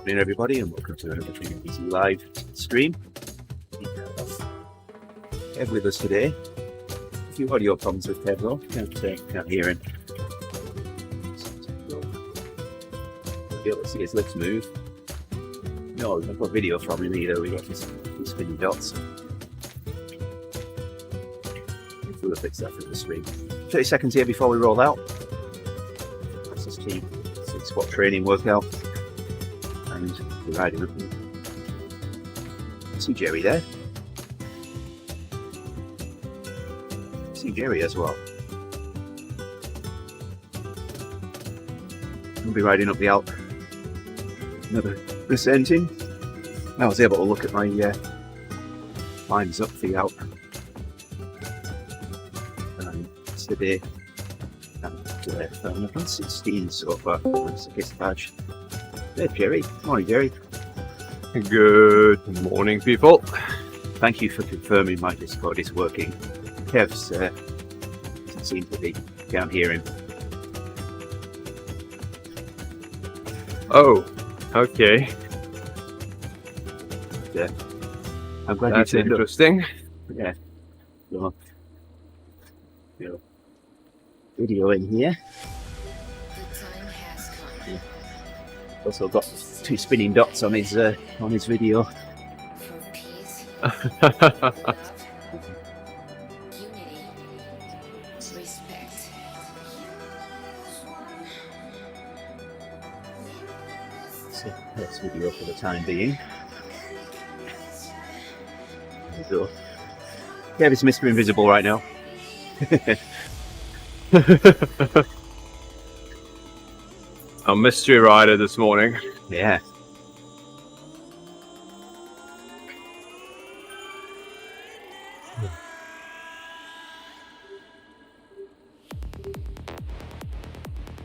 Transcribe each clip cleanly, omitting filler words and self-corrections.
Morning everybody, and welcome to another TeamODZ live stream. Kev with us today. A few audio problems with Kev though, can't hear him. Okay, let's see his lips move. No, we've not got video from him either, we got his spinning dots. We'll fix that for the stream. 30 seconds here before we roll out. That's his team 6-spot training workout. And we're riding up. See Jerry there. See Jerry as well. We'll be riding up the Alp. Another ascending. I was able to look at my climbs up the Alp today. And I've done 16 so far. That's the case badge. There, Jerry. Morning, Jerry. Good morning, people. Thank you for confirming my Discord is working. Kev's doesn't seem to be. Can't hear him. Oh, okay. Yeah. I'm glad That's you turned up. interesting. Yeah. So, video in here. Yeah. Also got 2 spinning dots on his video. So that's video for the time being. There we go. Kev is Mr. Invisible right now. A mystery rider this morning. Yeah.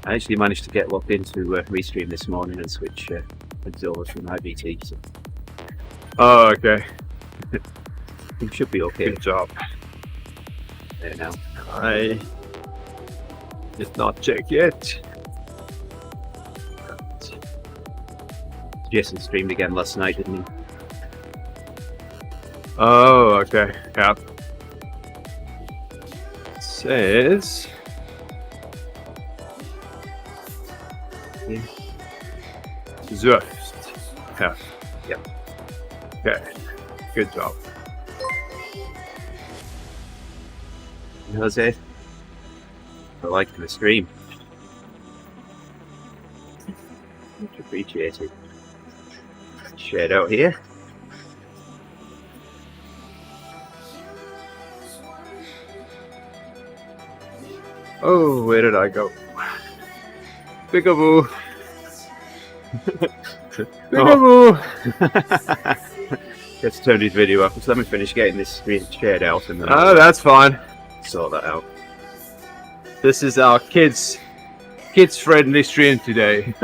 I actually managed to get logged into Restream this morning and switch things over from IBT. So Oh, okay. it should be okay. Good job. There now. I did not check yet. Jason streamed again last night, didn't he? Oh, okay. Yep. It says Yeah. Zwift. Yeah. Yep. Okay. Good job. Jose, for liking the stream. Much appreciated. Shared out here. Oh, where did I go? Peekaboo. Peekaboo. Let's turn his video up. So let me finish getting this screen shared out and then Oh, that's fine. sort that out. This is our kids-friendly stream today.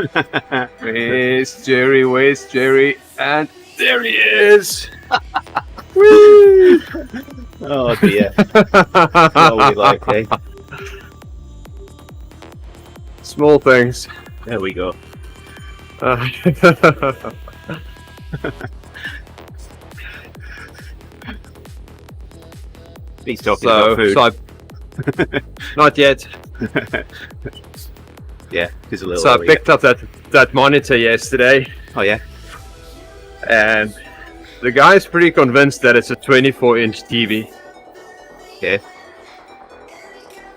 Where's Jerry? Where's Jerry? And there he is. Woo! Oh dear. What we like, eh? Small things. There we go. He's talking about food. Not yet. Yeah, he's a little So I early. picked up that monitor yesterday, Oh yeah? and the guy's pretty convinced that it's a 24-inch TV. Okay.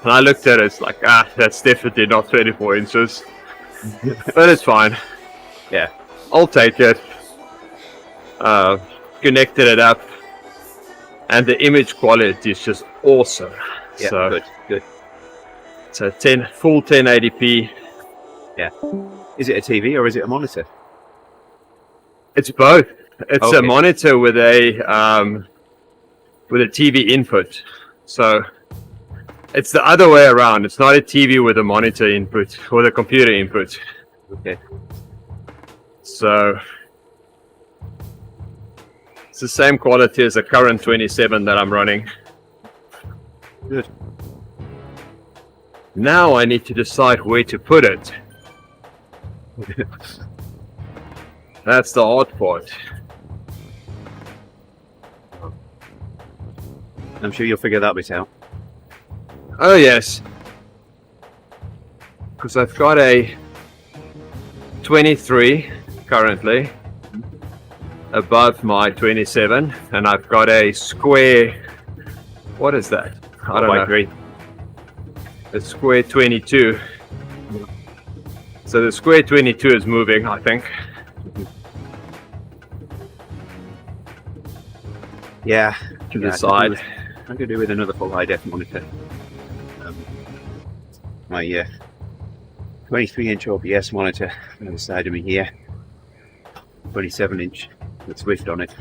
And I looked at it, it's like, that's definitely not 24 inches. But it's fine. Yeah. I'll take it. Connected it up, and the image quality is just awesome. Yeah, So good. it's a full 1080p. Yeah. Is it a TV or is it a monitor? It's both. It's Okay. a monitor with a TV input. So it's the other way around. It's not a TV with a monitor input or a computer input. Okay. So it's the same quality as the current 27 that I'm running. Good. Now I need to decide where to put it. That's the hard part. I'm sure you'll figure that bit out. Oh yes, because I've got a 23 currently above my 27, and I've got a square. What is that? I don't know. 3. A square 22. So the square 22 is moving, I think. Yeah, To the side. I could do with another full high def monitor. My 23-inch OBS monitor on the side of me here, 27-inch with Swift on it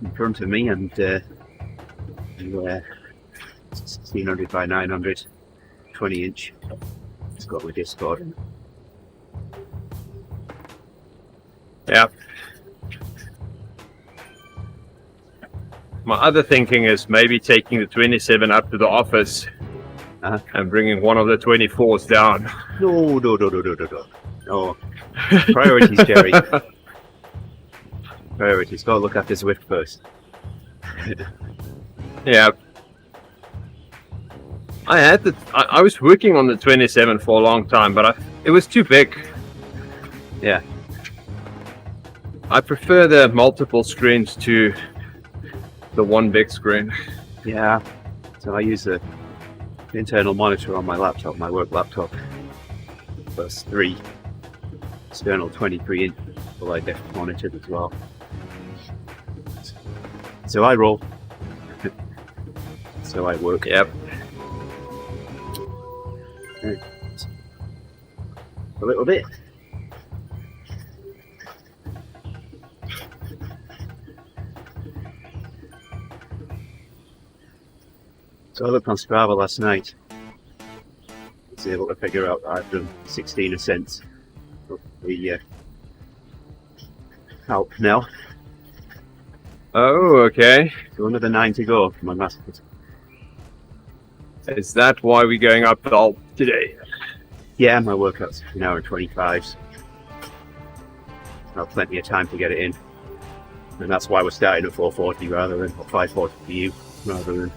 in front of me, and 1600 by 900 20-inch. It's got my Discord. Yeah. My other thinking is maybe taking the 27 up to the office and bringing one of the 24s down. No. No. Priorities, Jerry. Priorities. Got to look after Swift first. Yeah. I was working on the 27 for a long time, but it was too big. Yeah. I prefer the multiple screens to the one big screen. Yeah. So I use the internal monitor on my laptop, my work laptop. Plus 3 external 23-inch full def monitors as well. So I roll. So I work. Yep. A little bit. So I looked on Strava last night. I was able to figure out that I've done 16 ascents of the Alp now. Oh, okay. So another 9 to go for my masters. Is that why we're going up the Alp today? Yeah, my workout's an hour and 25s. I've plenty of time to get it in. And that's why we're starting at 4:40 rather than 5:40 for you, rather than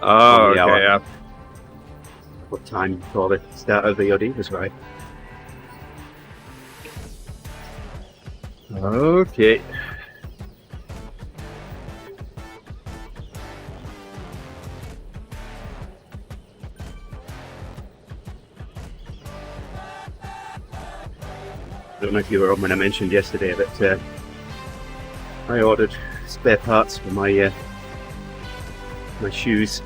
Oh, the okay, hour. yeah. what time for the start of the VOD was right. Okay. I don't know if you were on when I mentioned yesterday that I ordered spare parts for my my shoes,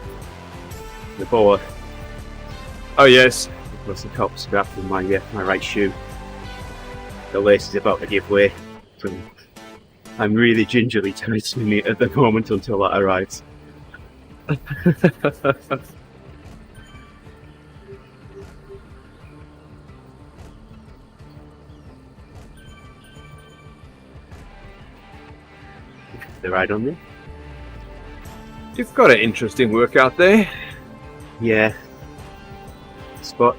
the boa, Oh, yes. plus the top strap of my my right shoe. The lace is about to give way, so I'm really gingerly tightening it at the moment until that arrives. The ride on there? You've got an interesting workout there. Yeah. Spot.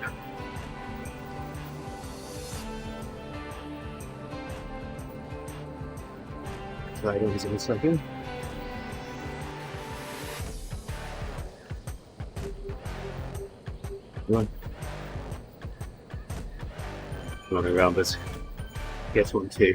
Ride on in a second. Come on. Come on around us. Get one too.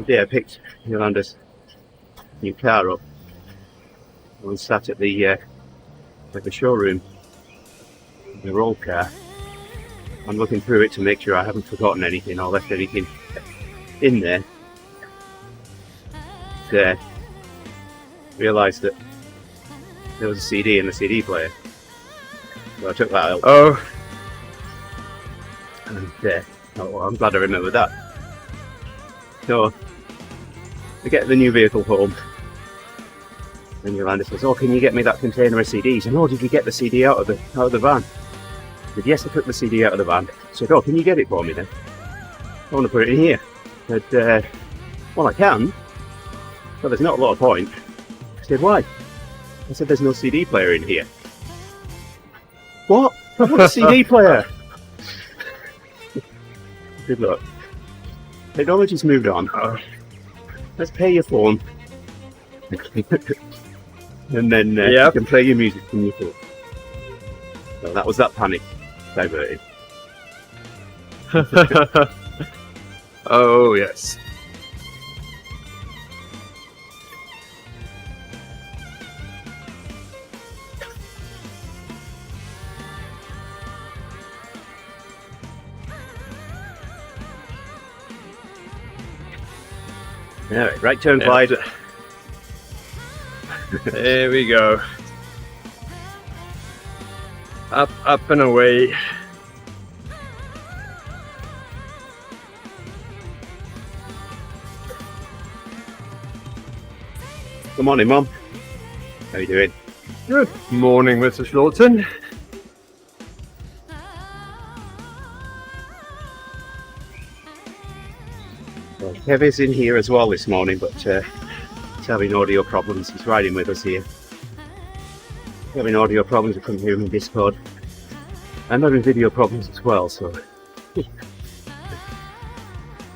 Yeah, I picked Yolanda's new car up. I was sat at the like the showroom, the roll car. I'm looking through it to make sure I haven't forgotten anything or left anything in there. Realised that there was a CD in the CD player. So I took that out. Oh, And well, I'm glad I remembered that. So I get the new vehicle home, Then Yolanda says, "Oh, can you get me that container of CDs?" And, "Oh, did you get the CD out of the van?" I said, "Yes, I took the CD out of the van." I said, "Oh, can you get it for me then? I want to put it in here." I said, "Well, I can, but there's not a lot of point." I said, "Why?" I said, "There's no CD player in here." "What? I want a CD player." Good luck. Technology's moved on. Let's pay your phone. And then you can play your music from your phone. So that was that panic diverted. Oh, yes. Alright, right turn, Clyde. There we go. Up, up and away. Good morning, Mum. How you doing? Good morning, Mrs. Lawton. Well, Kevin's in here as well this morning, but he's having audio problems. He's riding with us here. He's having audio problems. I couldn't hear him in Discord. I'm having video problems as well, so.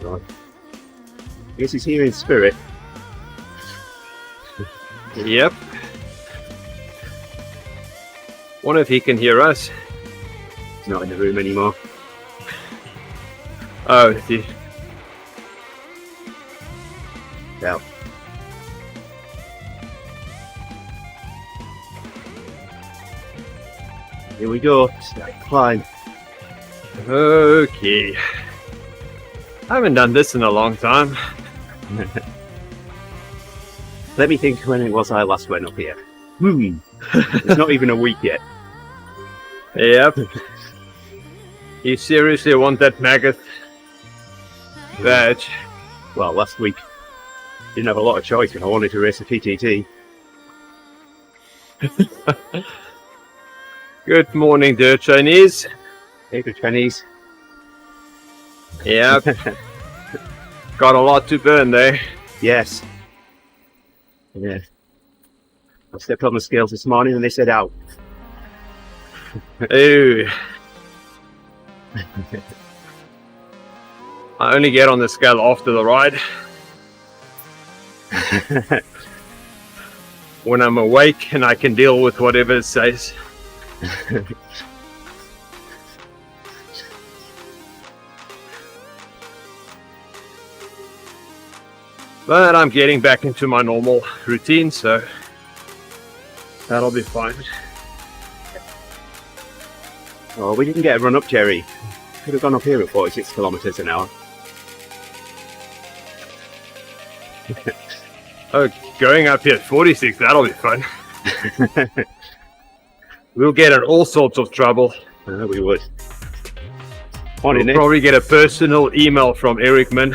Right. I guess he's here in spirit. Yep. Wonder if he can hear us. He's not in the room anymore. Oh, he... Yeah. Here we go. Start climb. Okay. I haven't done this in a long time. Let me think when it was I last went up here. It's not even a week yet. Yep. You seriously want that maggot badge? Well, last week didn't have a lot of choice when I wanted to race a PTT. Good morning, dear Chinese. Hey, good Chinese. Yep. Got a lot to burn there. Yes. Yeah. I stepped on the scales this morning and they said out. Ooh. I only get on the scale after the ride. When I'm awake and I can deal with whatever it says. But I'm getting back into my normal routine, so that'll be fine. Oh, we didn't get a run up, Jerry. Could have gone up here at 46 kilometers an hour. Oh, going up here at 46, that'll be fun. We'll get in all sorts of trouble. We would. Morning, We'll Nick. probably get a personal email from Ericman.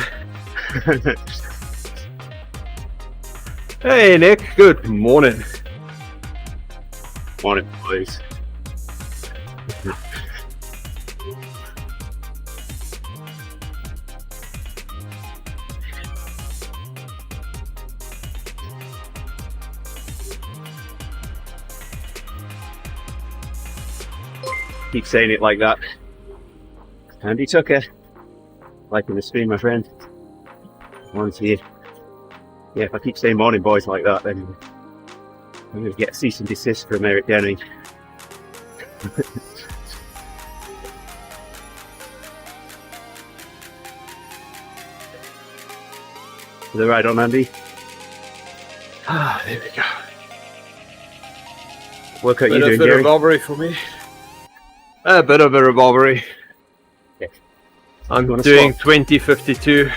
Hey, Nick. Good morning. Morning, boys. Keep saying it like that. Andy Tucker. Liking the stream, my friend. Morning to you. Yeah, if I keep saying morning boys like that, then I'm going to get a cease and desist from Eric Denny. The ride on, Andy. Ah, there we go. What are you Bit doing, of Gary? revolvery for me. A bit of a revolvery. Yeah. I'm You wanna doing swap? 2052.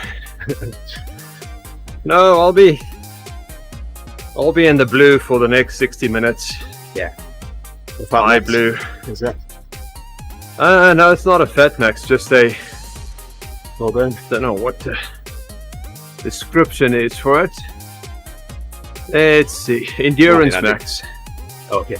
No, I'll be in the blue for the next 60 minutes. Yeah. High blue. Is that No, it's not a fat max, just a, all burn? don't know what the description is for it. Let's see. Endurance Morning, Andy. max. Okay.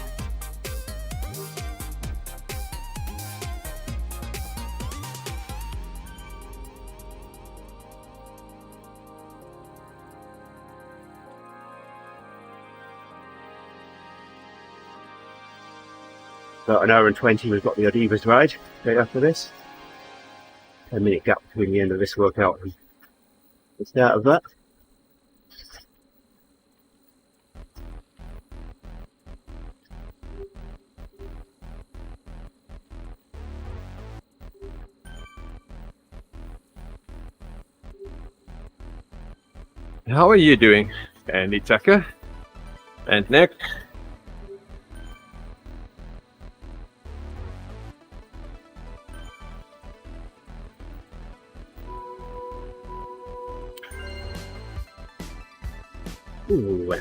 About an hour and 20 we've got the Adivas ride straight after this. 10-minute gap between the end of this workout and the start of that. How are you doing, Andy Tucker and Nick? Ooh, well.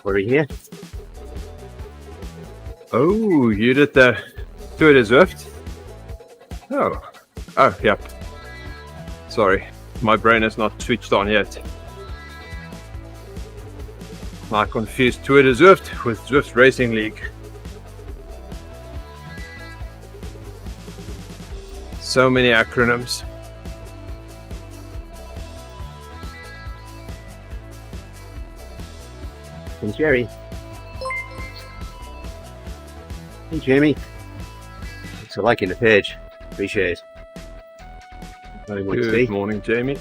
Over here. Oh, you did the TeamODZ? Oh, yep. Sorry, my brain is not switched on yet. I confused TeamODZ with Zwift Racing League. So many acronyms. And Jerry. Hey Jamie. Thanks for liking the page. Appreciate it. Very much, Good Steve. morning, Jamie.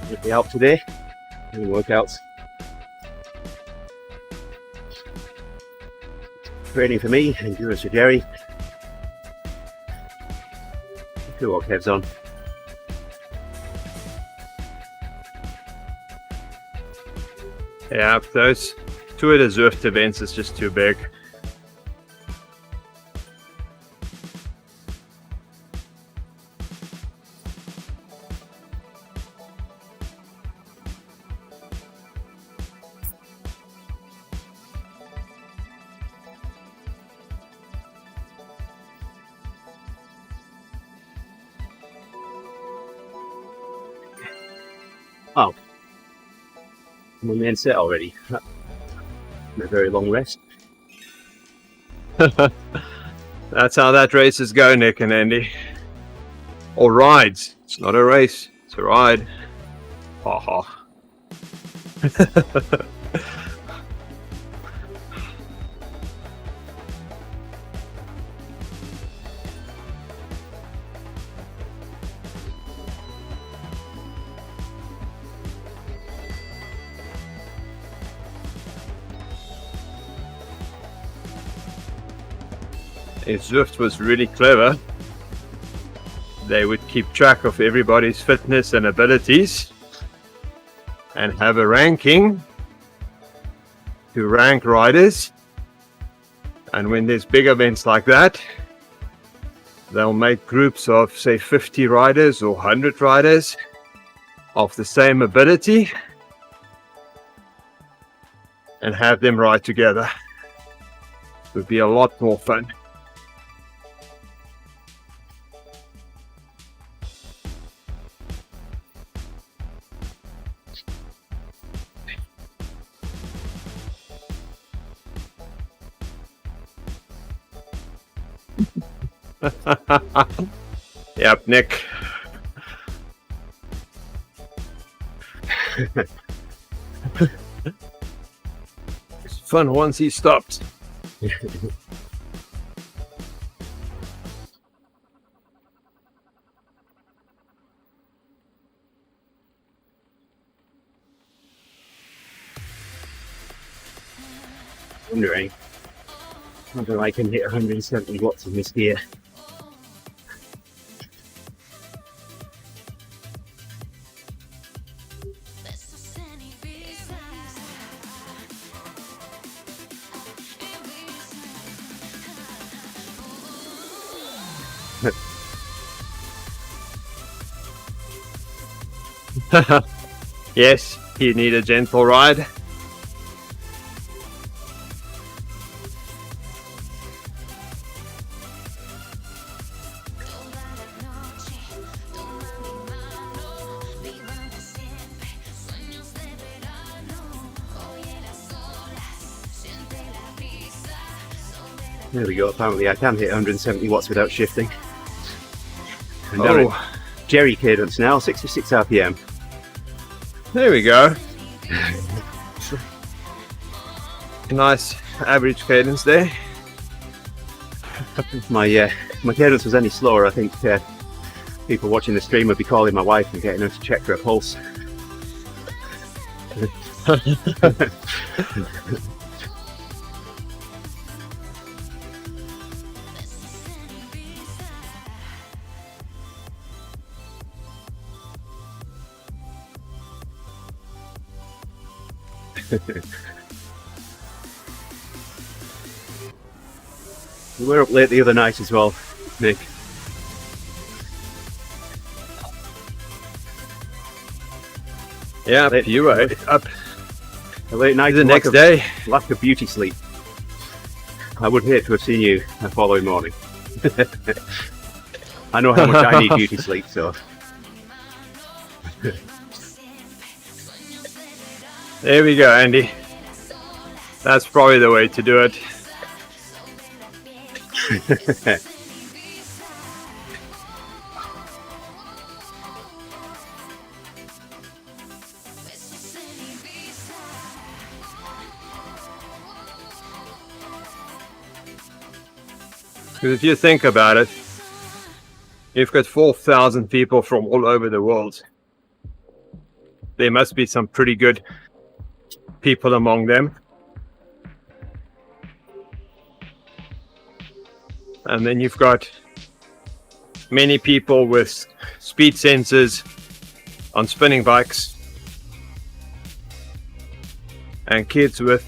Get the help today. Any workouts? Training for me, endurance for Jerry. Cool what Kev's on. Yeah, those TeamODZ events is just too big. Oh. I'm on the end set already. A very long rest. That's how that races go, Nick and Andy. Or rides. It's not a race, it's a ride. Ha ha. If Zwift was really clever, they would keep track of everybody's fitness and abilities and have a ranking to rank riders. And when there's big events like that, they'll make groups of, say, 50 riders or 100 riders of the same ability and have them ride together. It would be a lot more fun. Yep, Nick. It's fun once he stopped. Wondering whether I can hit 170 watts in this gear. Yes, you need a gentle ride. There we go. Apparently I can hit 170 watts without shifting. And down at Jerry cadence now, 66 RPM. There we go. Nice average cadence there. If my cadence was any slower, I think people watching the stream would be calling my wife and getting her to check her pulse. We were up late the other night as well, Nick. Yeah, you were up A late night the and next day. lack of beauty sleep. I would hate to have seen you the following morning. I know how much I need beauty sleep, so. There we go, Andy. That's probably the way to do it. Because if you think about it, you've got 4,000 people from all over the world. There must be some pretty good people among them. And then you've got many people with speed sensors on spinning bikes and kids with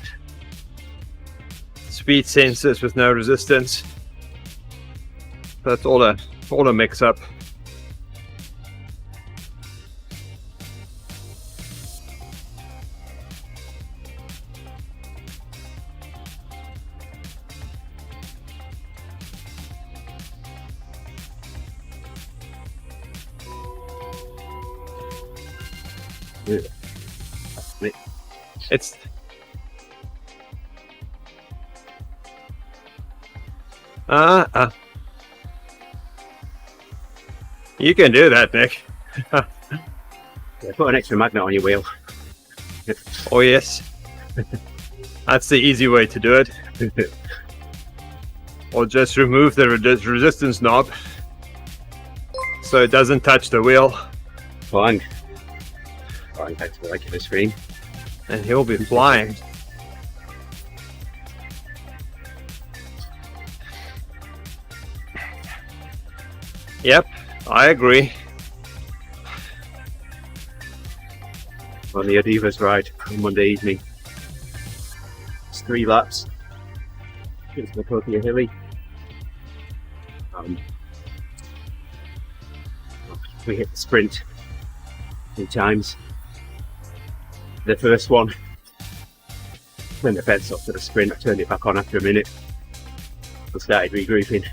speed sensors with no resistance. That's all a mix up. It's you can do that, Nick. Yeah, put an extra magnet on your wheel. Oh yes, that's the easy way to do it. Or just remove the resistance knob so it doesn't touch the wheel. Fine. Fine, thanks for liking the screen. And he'll be flying. Yep, I agree. On the Adivas ride on Monday evening. It's 3 laps. It's the Tokyo Hilly. We hit the sprint 2 times. The first one, turned the fence off for the sprint. I turned it back on after a minute and started regrouping.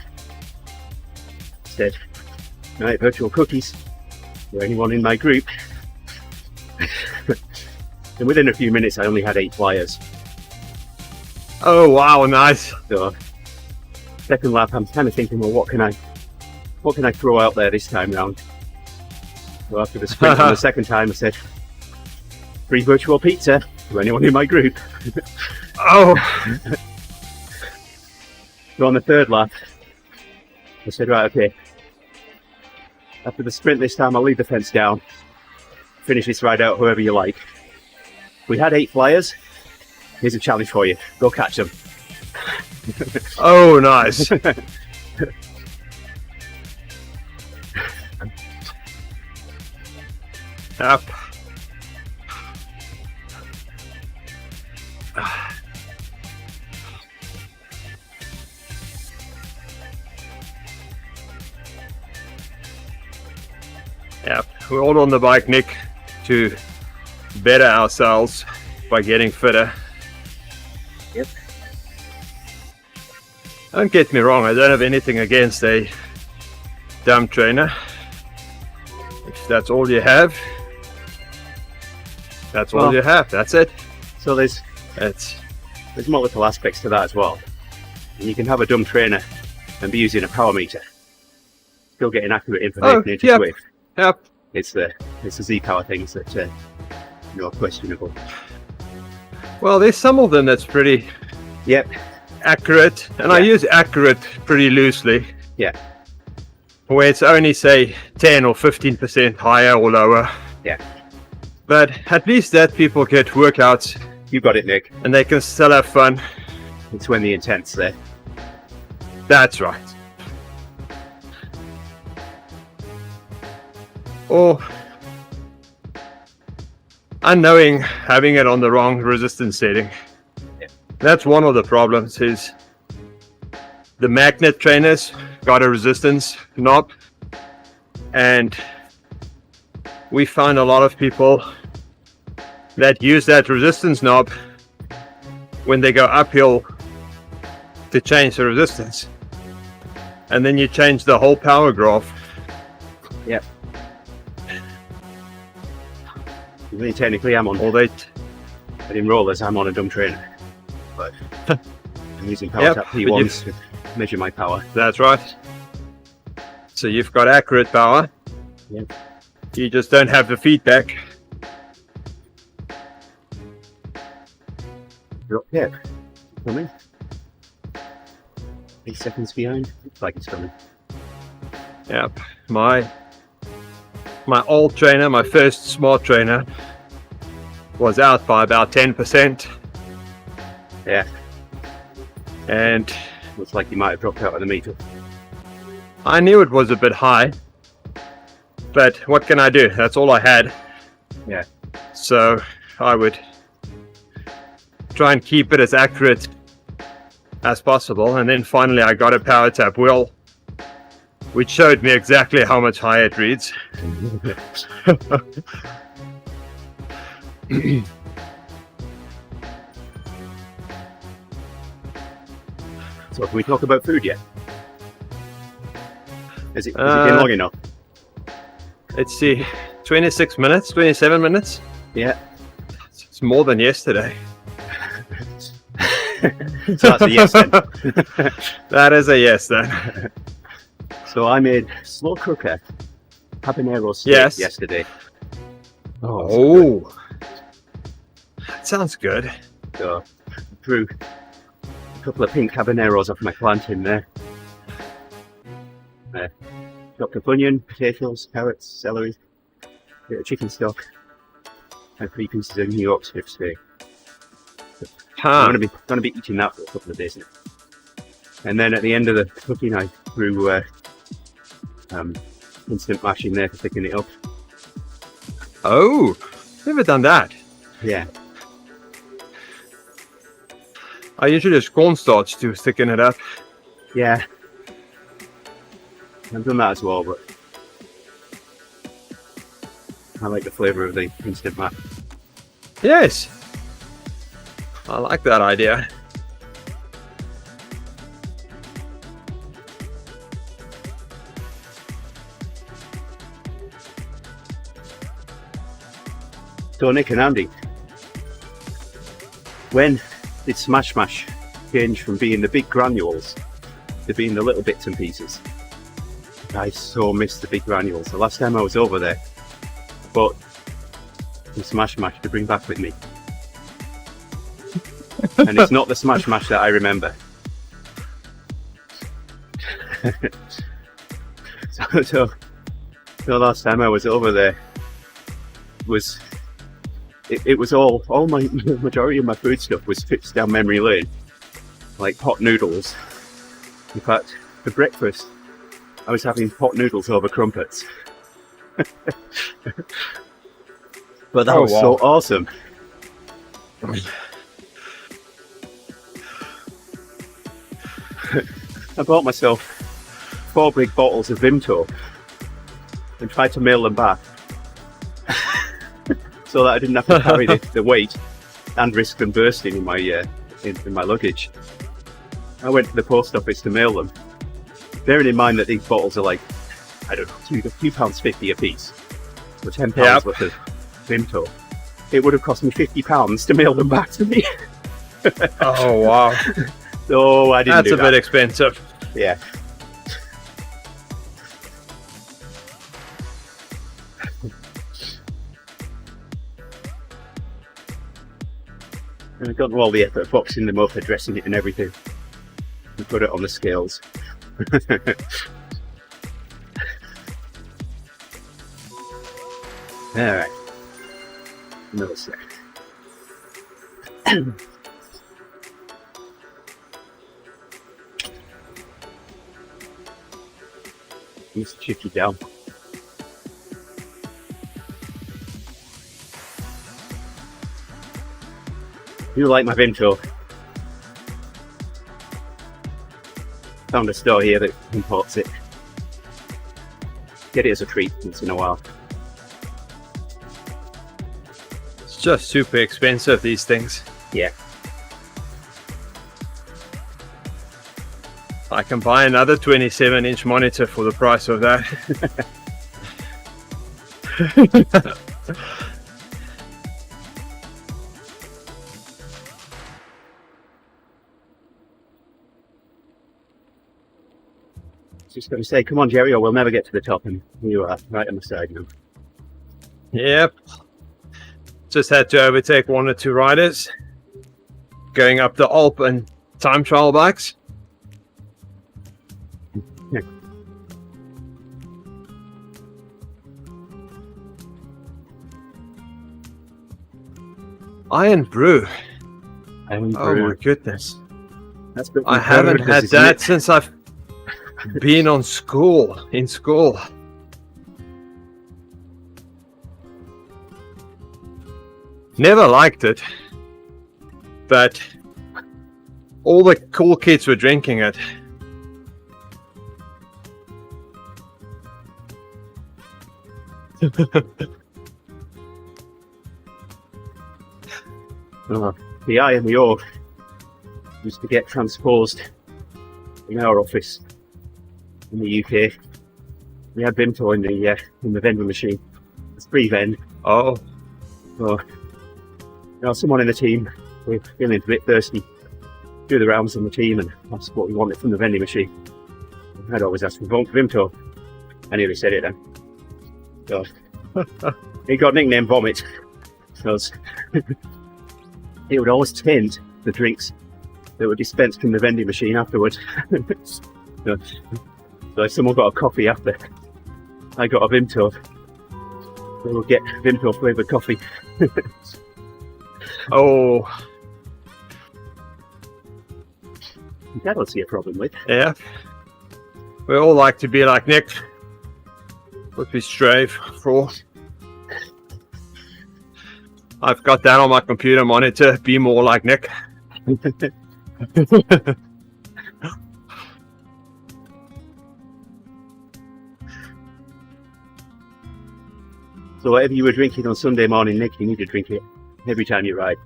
Said, "Right, virtual cookies for anyone in my group." And within a few minutes, I only had 8 flyers. Oh wow, nice. So, second lap, I'm kind of thinking, well, what can I throw out there this time round? So after the sprint on the second time, I said, "Free virtual pizza to anyone in my group." Oh. So on the third lap, I said, right, okay. After the sprint this time, I'll leave the fence down. Finish this ride out however you like. We had 8 flyers. Here's a challenge for you. Go catch them. Oh, nice. Up. we're all on the bike, Nick, to better ourselves by getting fitter. Yep. Don't get me wrong, I don't have anything against a dumb trainer. If that's all you have, that's all you have. That's it. So there's multiple aspects to that as well. And you can have a dumb trainer and be using a power meter, still getting accurate information into Swift. Yep. It's the Z power things that are questionable. Well, there's some of them that's pretty accurate, and I use accurate pretty loosely. Yeah. Where it's only say 10 or 15% higher or lower. Yeah. But at least that people get workouts. You got it, Nick. And they can still have fun. It's when the intent's there. That's right. Or unknowing having it on the wrong resistance setting. Yeah. That's one of the problems is the magnet trainers got a resistance knob, and we find a lot of people that use that resistance knob when they go uphill to change the resistance, and then you change the whole power graph. Yep. I mean, technically I'm on but in rollers I'm on a dumb trainer, but I'm using power tap P1s to measure my power. That's right. So you've got accurate power. Yep. You just don't have the feedback. Drop tip. Coming. 8 seconds behind. Looks like it's coming. Yep. My old trainer, my first smart trainer, was out by about 10%. Yeah. And looks like you might have dropped out of the meter. I knew it was a bit high, but what can I do? That's all I had. Yeah. So I would try and keep it as accurate as possible, and then finally I got a power tap wheel which showed me exactly how much higher it reads. So can we talk about food yet? Is it been long enough? Let's see, 26 minutes, 27 minutes? Yeah. It's more than yesterday. So that's a yes then. That is a yes then. So I made slow cooker habanero steak yesterday. Oh, that sounds good. So I threw a couple of pink habaneros off my plant in there. Chopped up onion, potatoes, carrots, celery, a bit of chicken stock, and 3 pieces of New York strip steak. I'm going to be eating that for a couple of days now. And then at the end of the cooking, I threw instant mash in there to thicken it up. Oh, never done that. Yeah. I usually use cornstarch to thicken it up. Yeah. I've done that as well, but I like the flavour of the instant mash. Yes. I like that idea. So Nick and Andy, when did Smash Mash change from being the big granules to being the little bits and pieces? I so missed the big granules. The last time I was over there, I bought some Smash Mash to bring back with me. And it's not the Smash Mash that I remember. So the last time I was over there was it was all my majority of my food stuff was trips down memory lane, like pot noodles. In fact, for breakfast I was having pot noodles over crumpets. But that was so awesome. I bought myself 4 big bottles of Vimto and tried to mail them back so that I didn't have to carry the weight and risk them bursting in my in my luggage. I went to the post office to mail them, bearing in mind that these bottles are like, I don't know, £2.50 a piece, so £10 worth of Vimto. It would have cost me £50 to mail them back to me. Oh wow! So I didn't. That's a bit expensive. Yeah. And I've gotten all the effort of boxing them up, addressing it and everything, and put it on the scales. Alright. Another sec. Needs to chip you down. You like my Vimto? Found a store here that imports it. Get it as a treat once in a while. It's just super expensive, these things. Yeah. I can buy another 27-inch monitor for the price of that. Just going to say, come on, Jerry, or we'll never get to the top. And you are right on the side now. Yep. Just had to overtake 1 or 2 riders going up the Alp and time trial bikes. Yeah. Iron Brew. Oh my goodness. That's been I haven't had that since I've been in school. Never liked it, but all the cool kids were drinking it. The I and the O used to get transposed in our office in the UK. We had Vimto in the vending machine. It's pre-vend. Oh, So, someone in the team, we're feeling a bit thirsty, do the rounds in the team and that's what we wanted from the vending machine. I'd always ask for Vimto. I nearly said it then. God. He got nicknamed Vomit because he would always taint the drinks that were dispensed from the vending machine afterwards. So if someone got a coffee after I got a Vimto, they would get Vimto flavoured coffee. oh, I don't see a problem with. yeah. We all like to be like Nick. What we strive for. I've got that on my computer monitor. Be more like Nick. So whatever you were drinking on Sunday morning, Nick, you need to drink it every time you ride.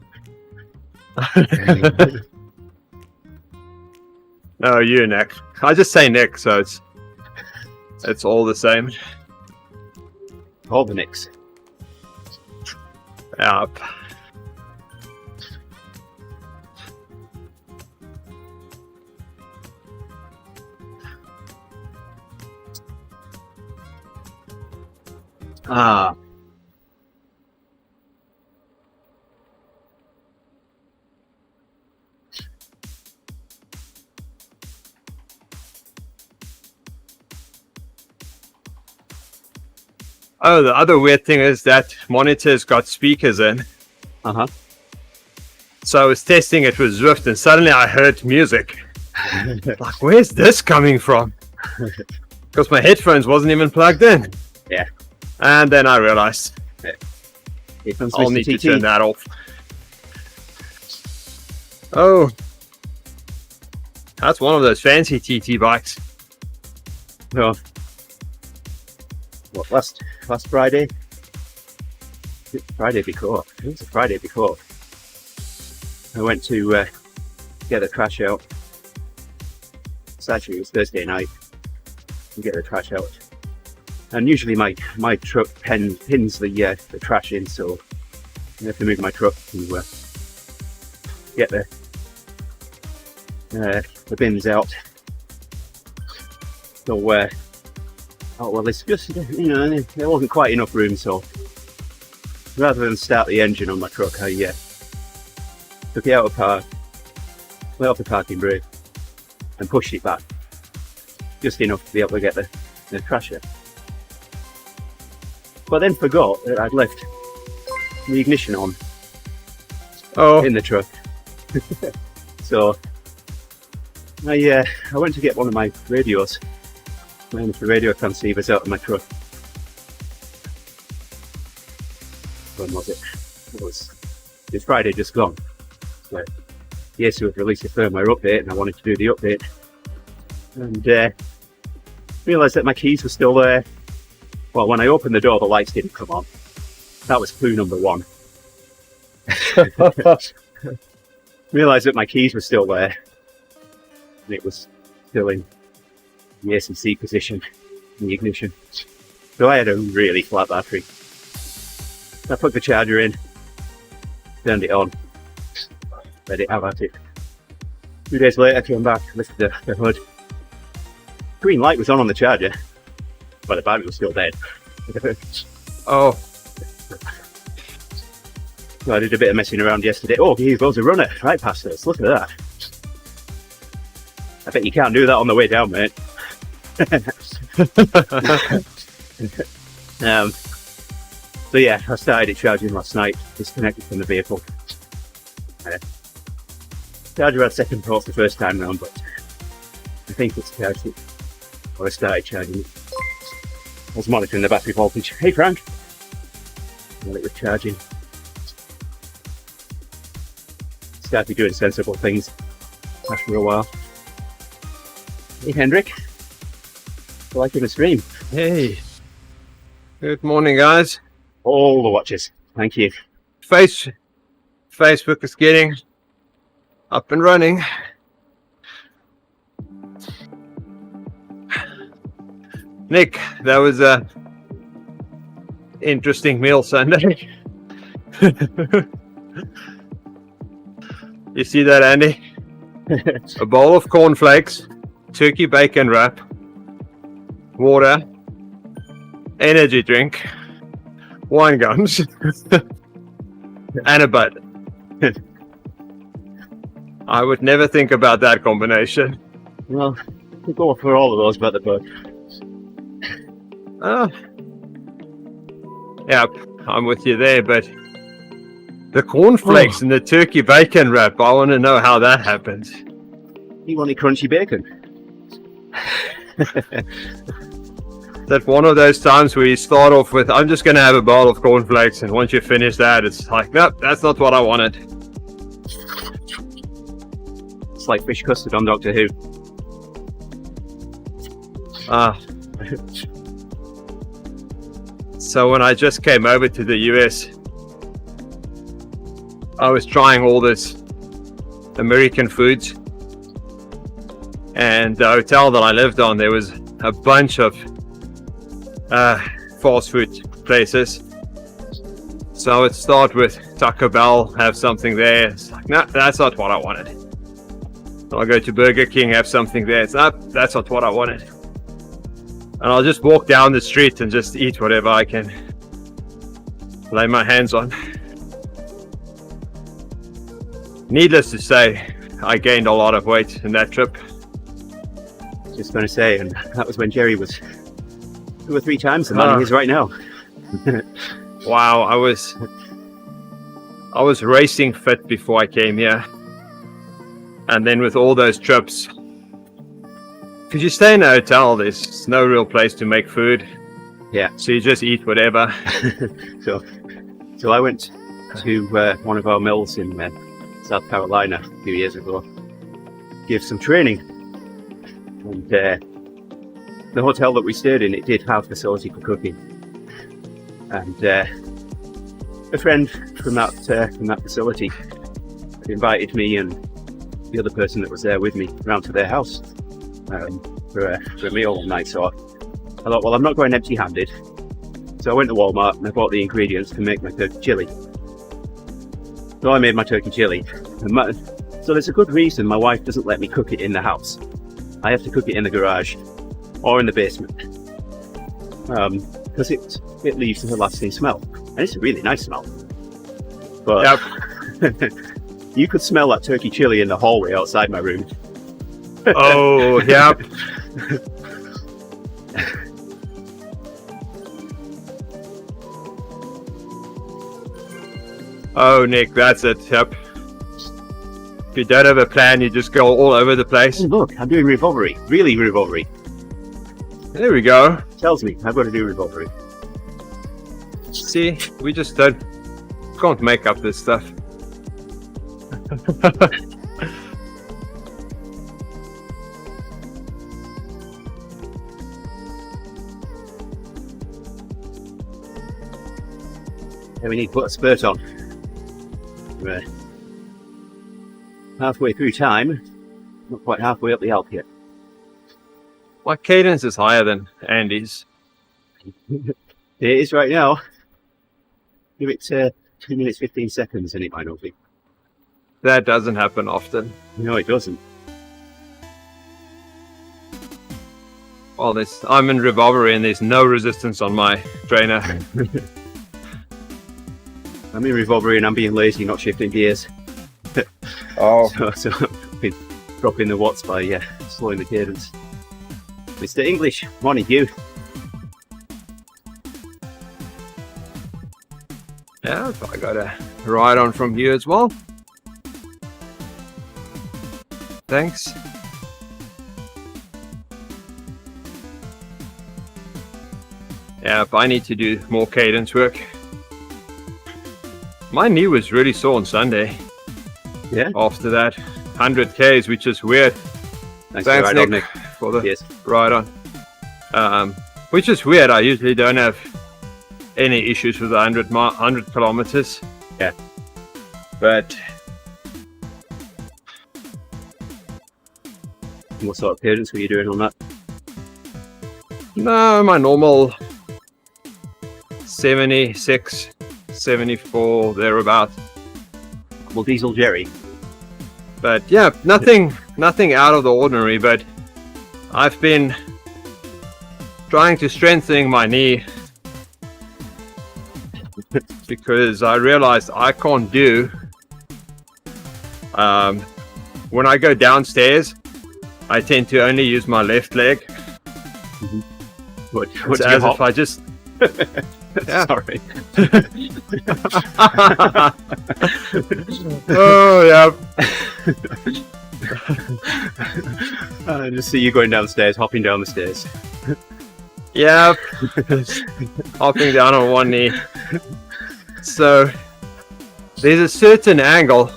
No, you Nick. I just say Nick, so it's all the same. All the Nicks. Yep. Ah. Oh, the other weird thing is that monitor's got speakers in. Uh-huh. So I was testing it with Zwift and suddenly I heard music. Like, where's this coming from? Because my headphones wasn't even plugged in. Yeah. And then I realized Here comes I'll Mr. need to TT. turn that off. Oh. That's one of those fancy TT bikes. No. What, last Friday? Friday before. It was the Friday before. I went to get the trash out. Actually, it was Thursday night to get the trash out. And usually my truck pins the trash in, so I have to move my truck to get the bins out. So oh well, it's just, you know, there wasn't quite enough room, so rather than start the engine on my truck, I took it out of park, let off the parking brake, and pushed it back just enough to be able to get the trash out. But then forgot that I'd left the ignition on in the truck. So I went to get one of my radios, one of the radio transceivers out of my truck. When was it? It was Friday just gone. So yes, we released a firmware update, and I wanted to do the update, and realised that my keys were still there. Well, when I opened the door, the lights didn't come on. That was clue number one. Realised that my keys were still there, and it was still in the AC position in the ignition. So I had a really flat battery. I put the charger in, turned it on, let it have at it. 2 days later, I came back, lifted the hood. Green light was on the charger, but the battery was still dead. Oh. So I did a bit of messing around yesterday. Oh, here goes a runner right past us. Look at that. I bet you can't do that on the way down, mate. So yeah, I started it charging last night, disconnected from the vehicle. Charger had second thoughts the first time round, but I think it's charged it. Or I started charging it. I was monitoring the battery voltage. Hey Frank! While it was charging. Started doing sensible things after a while. Hey Hendrik! Liking the stream. Hey. Good morning, guys. All the watches. Thank you. Facebook is getting up and running. Nick, that was a interesting meal Sunday. You see that, Andy? A bowl of cornflakes, turkey bacon wrap, water, energy drink, wine gums, and a bud. I would never think about that combination. Well, we'll go for all of those but the bud. Yeah, I'm with you there, but the cornflakes and the turkey bacon wrap, I want to know how that happens. You want any crunchy bacon? That's one of those times where you start off with, I'm just going to have a bowl of cornflakes, and once you finish that, it's like, nope, that's not what I wanted. It's like fish custard on Doctor Who. So when I just came over to the US, I was trying all this American foods, and the hotel that I lived on, there was a bunch of fast food places. So I would start with Taco Bell, have something there. It's like, no, that's not what I wanted. I'll go to Burger King, have something there. It's not, that's not what I wanted. And I'll just walk down the street and just eat whatever I can lay my hands on. Needless to say, I gained a lot of weight in that trip. Just going to say, and that was when Jerry was 2 or 3 times the man he is right now. Wow, I was racing fit before I came here. And then with all those trips, because you stay in a hotel, there's no real place to make food. Yeah. So you just eat whatever. So I went to one of our mills in South Carolina a few years ago, give some training. And the hotel that we stayed in, it did have facility for cooking. And a friend from that facility invited me and the other person that was there with me round to their house for a meal one night. So I thought, well, I'm not going empty-handed. So I went to Walmart and I bought the ingredients to make my turkey chili. So I made my turkey chili. So there's a good reason my wife doesn't let me cook it in the house. I have to cook it in the garage or in the basement. Because it leaves a lasting smell. And it's a really nice smell. But Yep. you could smell that turkey chili in the hallway outside my room. Oh, yep. Oh, Nick, that's it. Yep. If you don't have a plan, you just go all over the place. Oh, look, I'm doing revolvery. Really revolvery. There we go. Tells me I've got to do revolvery. See, we just can't make up this stuff. And we need to put a spurt on. We're halfway through time, not quite halfway up the Alp yet. My cadence is higher than Andy's. It is right now. Give it 2 minutes 15 seconds and it might not be. That doesn't happen often. No, it doesn't. Well, I'm in revolvery and there's no resistance on my trainer. I'm in revolvery and I'm being lazy, not shifting gears. Oh. So I've been dropping the watts by slowing the cadence. Mr. English, morning you. Yeah, I got a ride on from you as well. Thanks. Yeah, but I need to do more cadence work. My knee was really sore on Sunday. Yeah? After that 100 Ks, which is weird. Thanks Thanks, for Nick, for the Yes. ride on. Which is weird. I usually don't have any issues with 100 kilometers. Yeah. But What sort of cadence were you doing on that? no, my normal 76, 74, thereabout. Well, Diesel Jerry. But yeah, nothing out of the ordinary. But I've been trying to strengthen my knee because I realized I can't do. When I go downstairs, I tend to only use my left leg. What's It's your as hop? if I just. Yeah. Sorry. Oh yeah. I just see you going downstairs, hopping down the stairs. Yeah. Hopping down on one knee. So there's a certain angle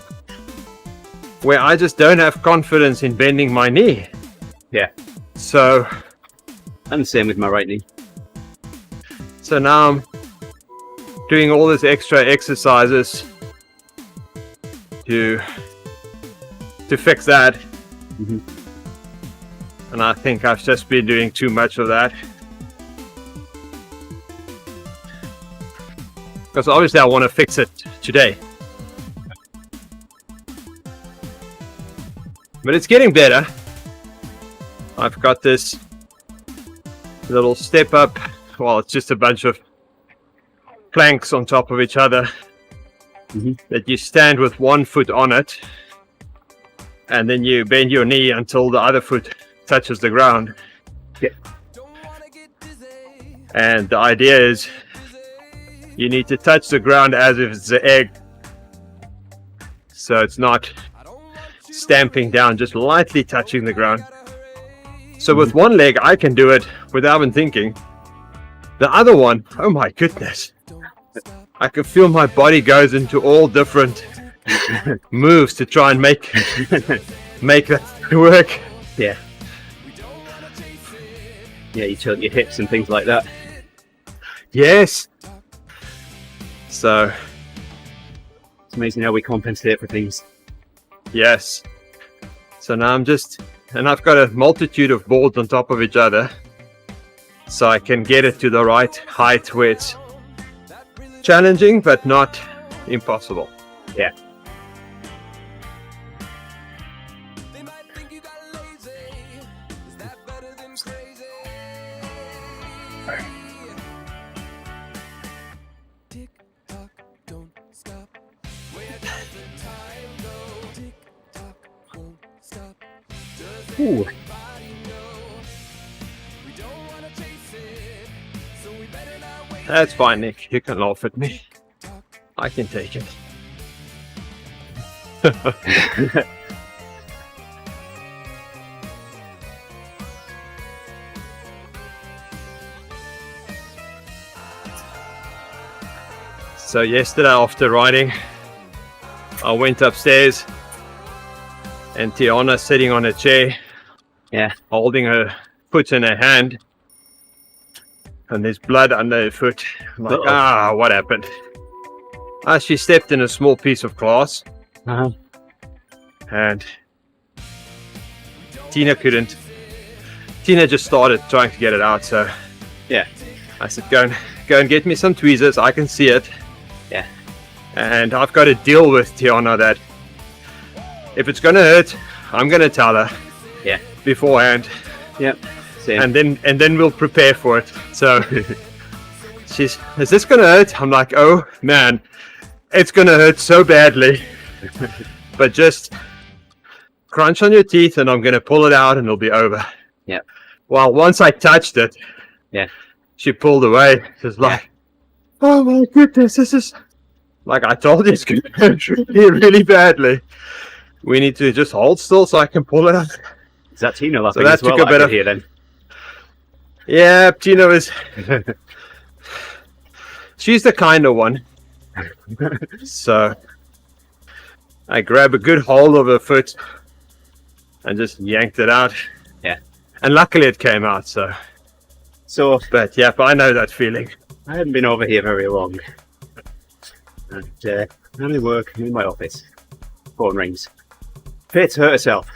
where I just don't have confidence in bending my knee. Yeah. So And the same with my right knee. So now I'm doing all these extra exercises to fix that. Mhm. And I think I've just been doing too much of that. Because obviously I want to fix it today. But it's getting better. I've got this little step up. Well, it's just a bunch of planks on top of each other that you stand with one foot on it, and then you bend your knee until the other foot touches the ground. Yeah. And the idea is you need to touch the ground as if it's an egg, so it's not stamping down, just lightly touching the ground. So with one leg I can do it without even thinking. The other one, oh my goodness, I can feel my body goes into all different moves to try and make that work. Yeah. Yeah, you tilt your hips and things like that. Yes. So It's amazing how we compensate for things. Yes. So now and I've got a multitude of boards on top of each other, so I can get it to the right height where it's challenging but not impossible. Yeah. Ooh. That's fine, Nick. You can laugh at me. I can take it. So yesterday after riding, I went upstairs and Tiana sitting on a chair, holding her foot in her hand, and there's blood under her foot. I'm like, what happened? She stepped in a small piece of glass, and Tina couldn't. Tina just started trying to get it out, so I said, go and get me some tweezers. I can see it. Yeah. And I've got to deal with Tiana that if it's gonna hurt, I'm gonna tell her. Yeah. Beforehand. Yep. Same. And then we'll prepare for it. So is this gonna hurt? I'm like, oh man, it's gonna hurt so badly. But just crunch on your teeth and I'm gonna pull it out and it'll be over. Yeah. Well, once I touched it, she pulled away. She's like, oh my goodness, this is like I told you, it's gonna hurt really badly. We need to just hold still so I can pull it out. Is that Tina laughing so that as well? took a bit of here then. Yeah, Tina is. She's the kind of one. So I grabbed a good hold of her foot and just yanked it out. Yeah. And luckily it came out. So. But I know that feeling. I haven't been over here very long. And I'm in work, I'm in my office. Phone rings. Fate's hurt herself.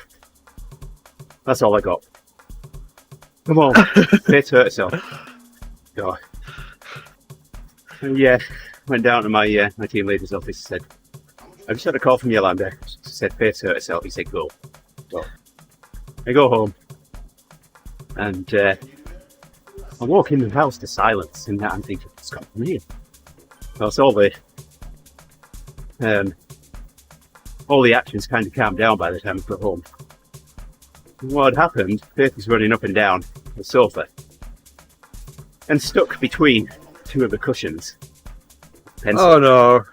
That's all I got. Come on, Fate's hurt herself. God. And went down to my my team leader's office and said, I just had a call from Yolanda. She said Fate's hurt herself. He said, go. I go home. And I walk in the house to silence, and I'm thinking, what's going on here? Well, it's all the actions kind of calmed down by the time I got home. And what had happened, Faith was running up and down the sofa and stuck between two of the cushions. Pencil. Oh no.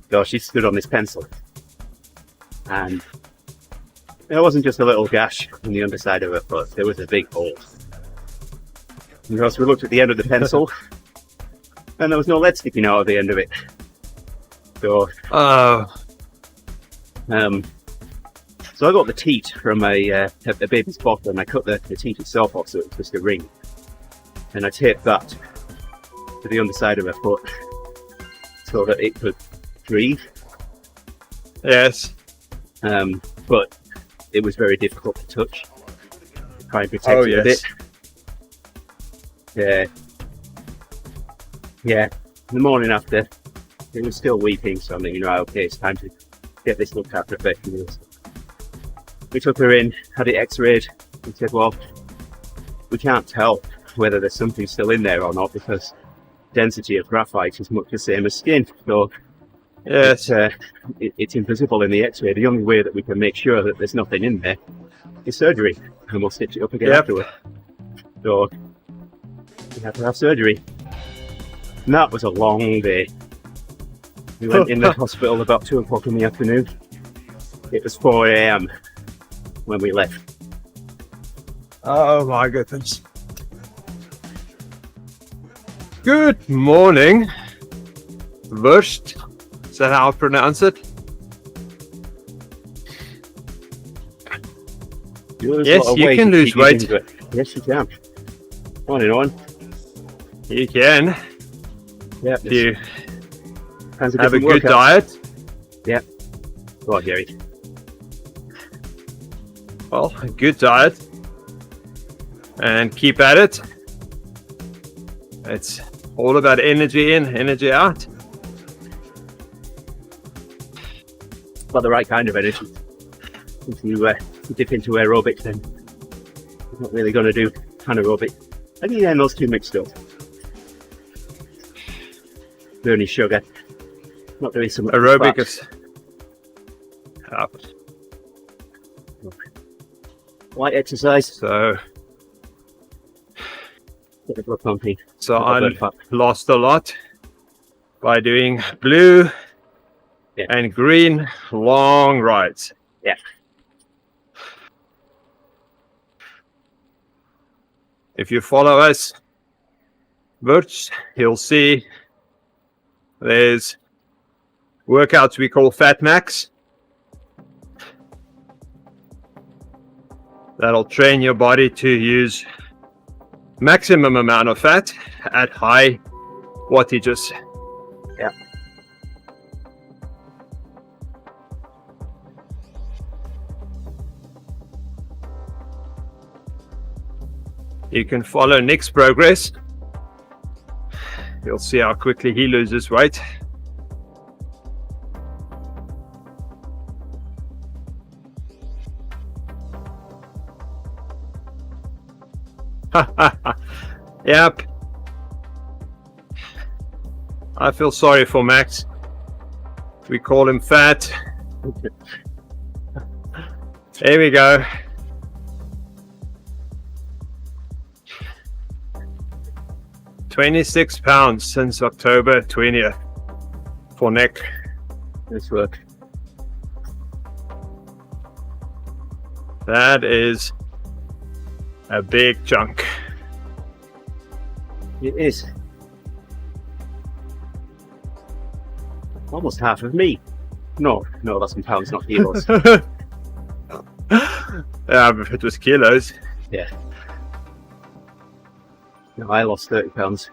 So she stood on this pencil. And there wasn't just a little gash on the underside of her foot, there was a big hole. And of course we looked at the end of the pencil and there was no lead sticking out of the end of it. So, so I got the teat from a baby's bottle and I cut the teat itself off so it was just a ring. And I taped that to the underside of her foot so that it could breathe. Yes. But it was very difficult to touch. Try and protect it with it. Yeah. In the morning after, it was still weeping, so I'm thinking, right, okay, it's time to get this looked at professionally. We took her in, had it x-rayed, and said, well, we can't tell whether there's something still in there or not because density of graphite is much the same as skin. So it's invisible in the x-ray. The only way that we can make sure that there's nothing in there is surgery, and we'll stitch it up again afterwards. So we had to have surgery. And that was a long day. We went in the hospital about 2 o'clock in the afternoon. It was 4 AM when we left. Oh my goodness. Good morning, Wurst. Is that how I pronounce it? Yes, you can lose weight. Yes, you can. On and on. You can. Yeah. Sounds have a different good workout. diet. Go on, Jerry. Well, a good diet. And keep at it. It's all about energy in, energy out. Got the right kind of energy. If you dip into aerobics, then you're not really going to do anaerobic. I think those two mixed up. Burning sugar, not doing some Aerobic fat. is Light exercise, so get the blood pumping. so Not I burn fat. lost a lot by doing blue Yeah. and green long rides. Yeah. If you follow us, Birch, you'll see there's workouts we call Fat Max. That'll train your body to use maximum amount of fat at high wattages. Yeah. You can follow Nick's progress. You'll see how quickly he loses weight. Yep. I feel sorry for Max. We call him fat. There we go. £26 since October 20th for Nick. Nice work. That is a big chunk. It is. Almost half of me. No, that's in pounds, not kilos. If it was kilos. Yeah. No, I lost 30 pounds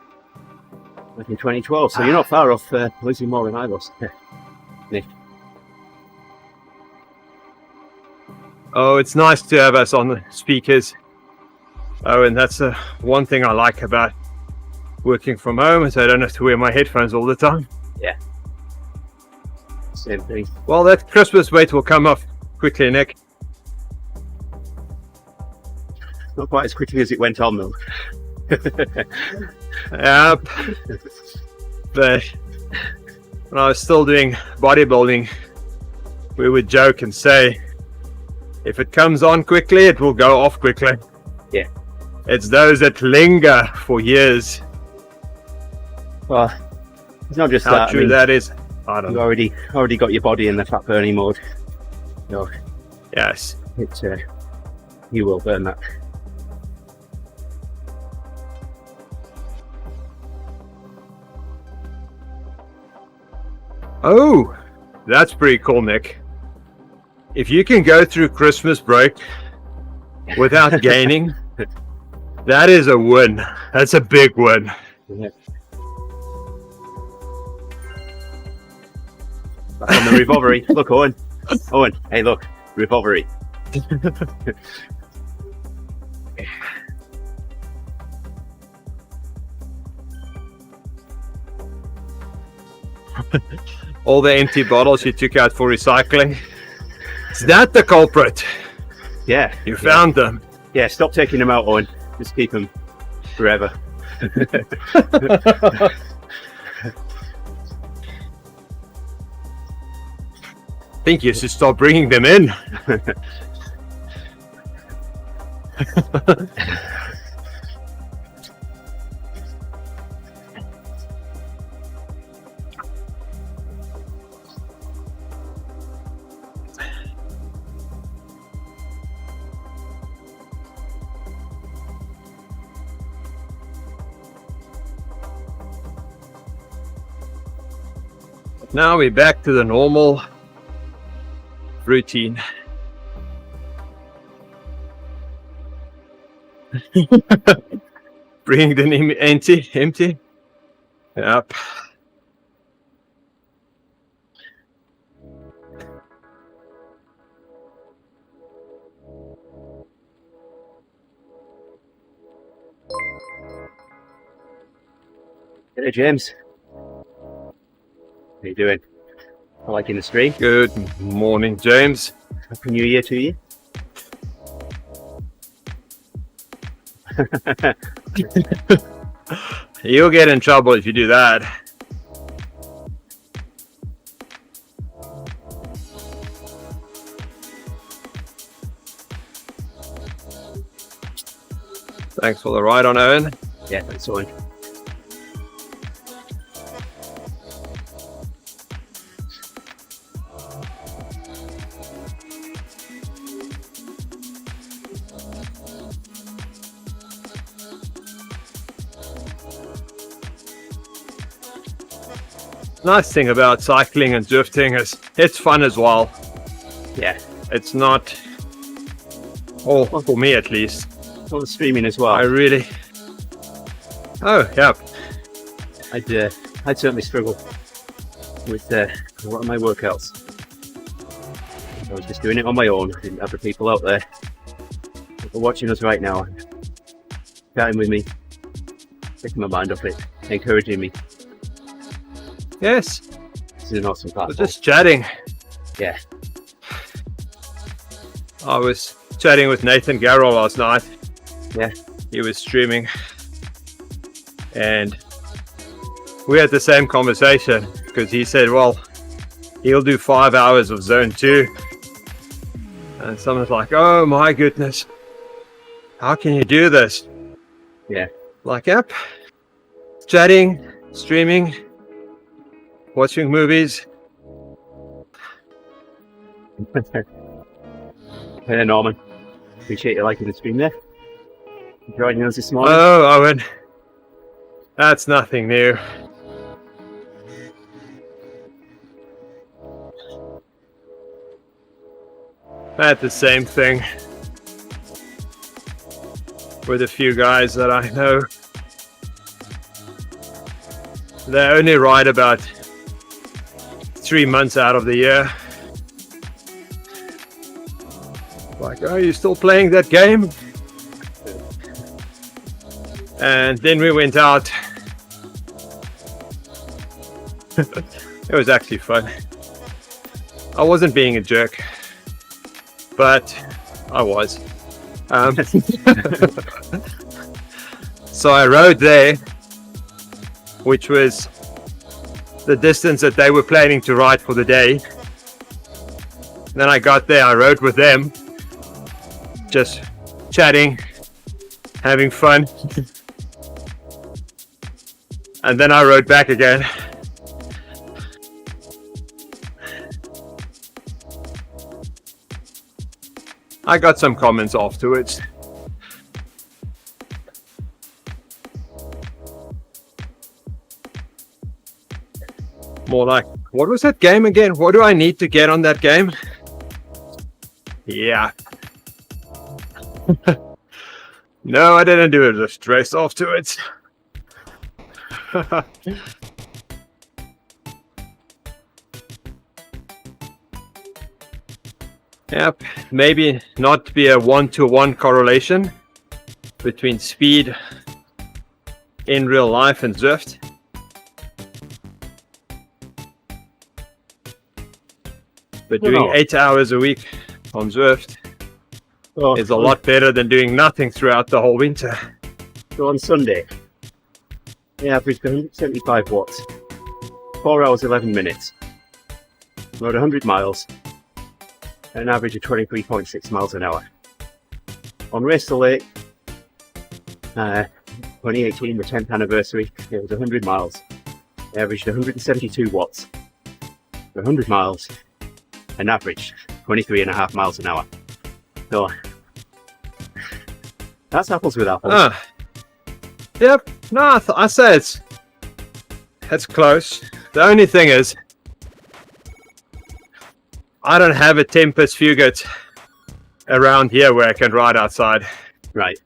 back in 2012, so you're not far off losing more than I lost. Nick. Oh, it's nice to have us on the speakers. Oh, and that's one thing I like about working from home, is I don't have to wear my headphones all the time. Yeah. Same thing. Well, that Christmas weight will come off quickly, Nick. Not quite as quickly as it went on, though. Yep. But when I was still doing bodybuilding, we would joke and say, if it comes on quickly, it will go off quickly. Yeah. It's those that linger for years. Well, it's not just How that. true I mean, that is, I don't you know. already got your body in the fat burning mode. No, Yes. it's you will burn that. Oh, that's pretty cool, Nick. If you can go through Christmas break without gaining, that is a win. That's a big win. Yeah. Back on the recovery. Look, Owen. Owen, hey, look, recovery. All the empty bottles you took out for recycling. Is that the culprit? Yeah. You found them. Yeah, stop taking them out, Owen. Just keep them forever. I think you should stop bringing them in. Now we're back to the normal routine. Bring them empty. Yep. Hey James, how you doing? Liking the stream? Good morning, James. Happy New Year to you. You'll get in trouble if you do that. Thanks for the ride on, Owen. Yeah, thanks so much. Nice thing about cycling and drifting is it's fun as well. Yeah, It's not, well, for me at least. well, the streaming as well. I really. Oh, yeah. I'd certainly struggle with a lot of my workouts. I was just doing it on my own. I didn't have the people out there that are watching us right now, chatting with me, taking my mind off it, encouraging me. Yes, This is an awesome we're platform. just chatting. Yeah, I was chatting with Nathan Garrell last night. yeah, He was streaming, and we had the same conversation because he said, well, he'll do 5 hours of zone 2, and someone's like, oh my goodness, how can you do this? yeah. Like, yep, chatting, streaming, watching movies. Hey Norman, appreciate you liking the stream there. Joining us this morning. Oh, Owen, that's nothing new. I had the same thing with a few guys that I know. They only ride about 3 months out of the year. Like, oh, you still playing that game? And then we went out. It was actually fun. I wasn't being a jerk, but I was. So I rode there, which was the distance that they were planning to ride for the day. Then I got there, I rode with them, just chatting, having fun. And then I rode back again. I got some comments afterwards. More like, what was that game again? What do I need to get on that game? Yeah. No, I didn't do it. Just stress afterwards. Yep, maybe not be a one-to-one correlation between speed in real life and Zwift. But doing 8 hours a week on Zwift Oh, is a lot better than doing nothing throughout the whole winter. So on Sunday, I averaged 175 watts, 4 hours 11 minutes, rode 100 miles, at an average of 23.6 miles an hour. On Race to Lake, 2018, the 10th anniversary, it was 100 miles. I averaged 172 watts, 100 miles, and averaged 23.5 miles an hour. So, that's apples with apples. Yep, no, I say it's close. The only thing is, I don't have a Tempest Fugit around here where I can ride outside. Right.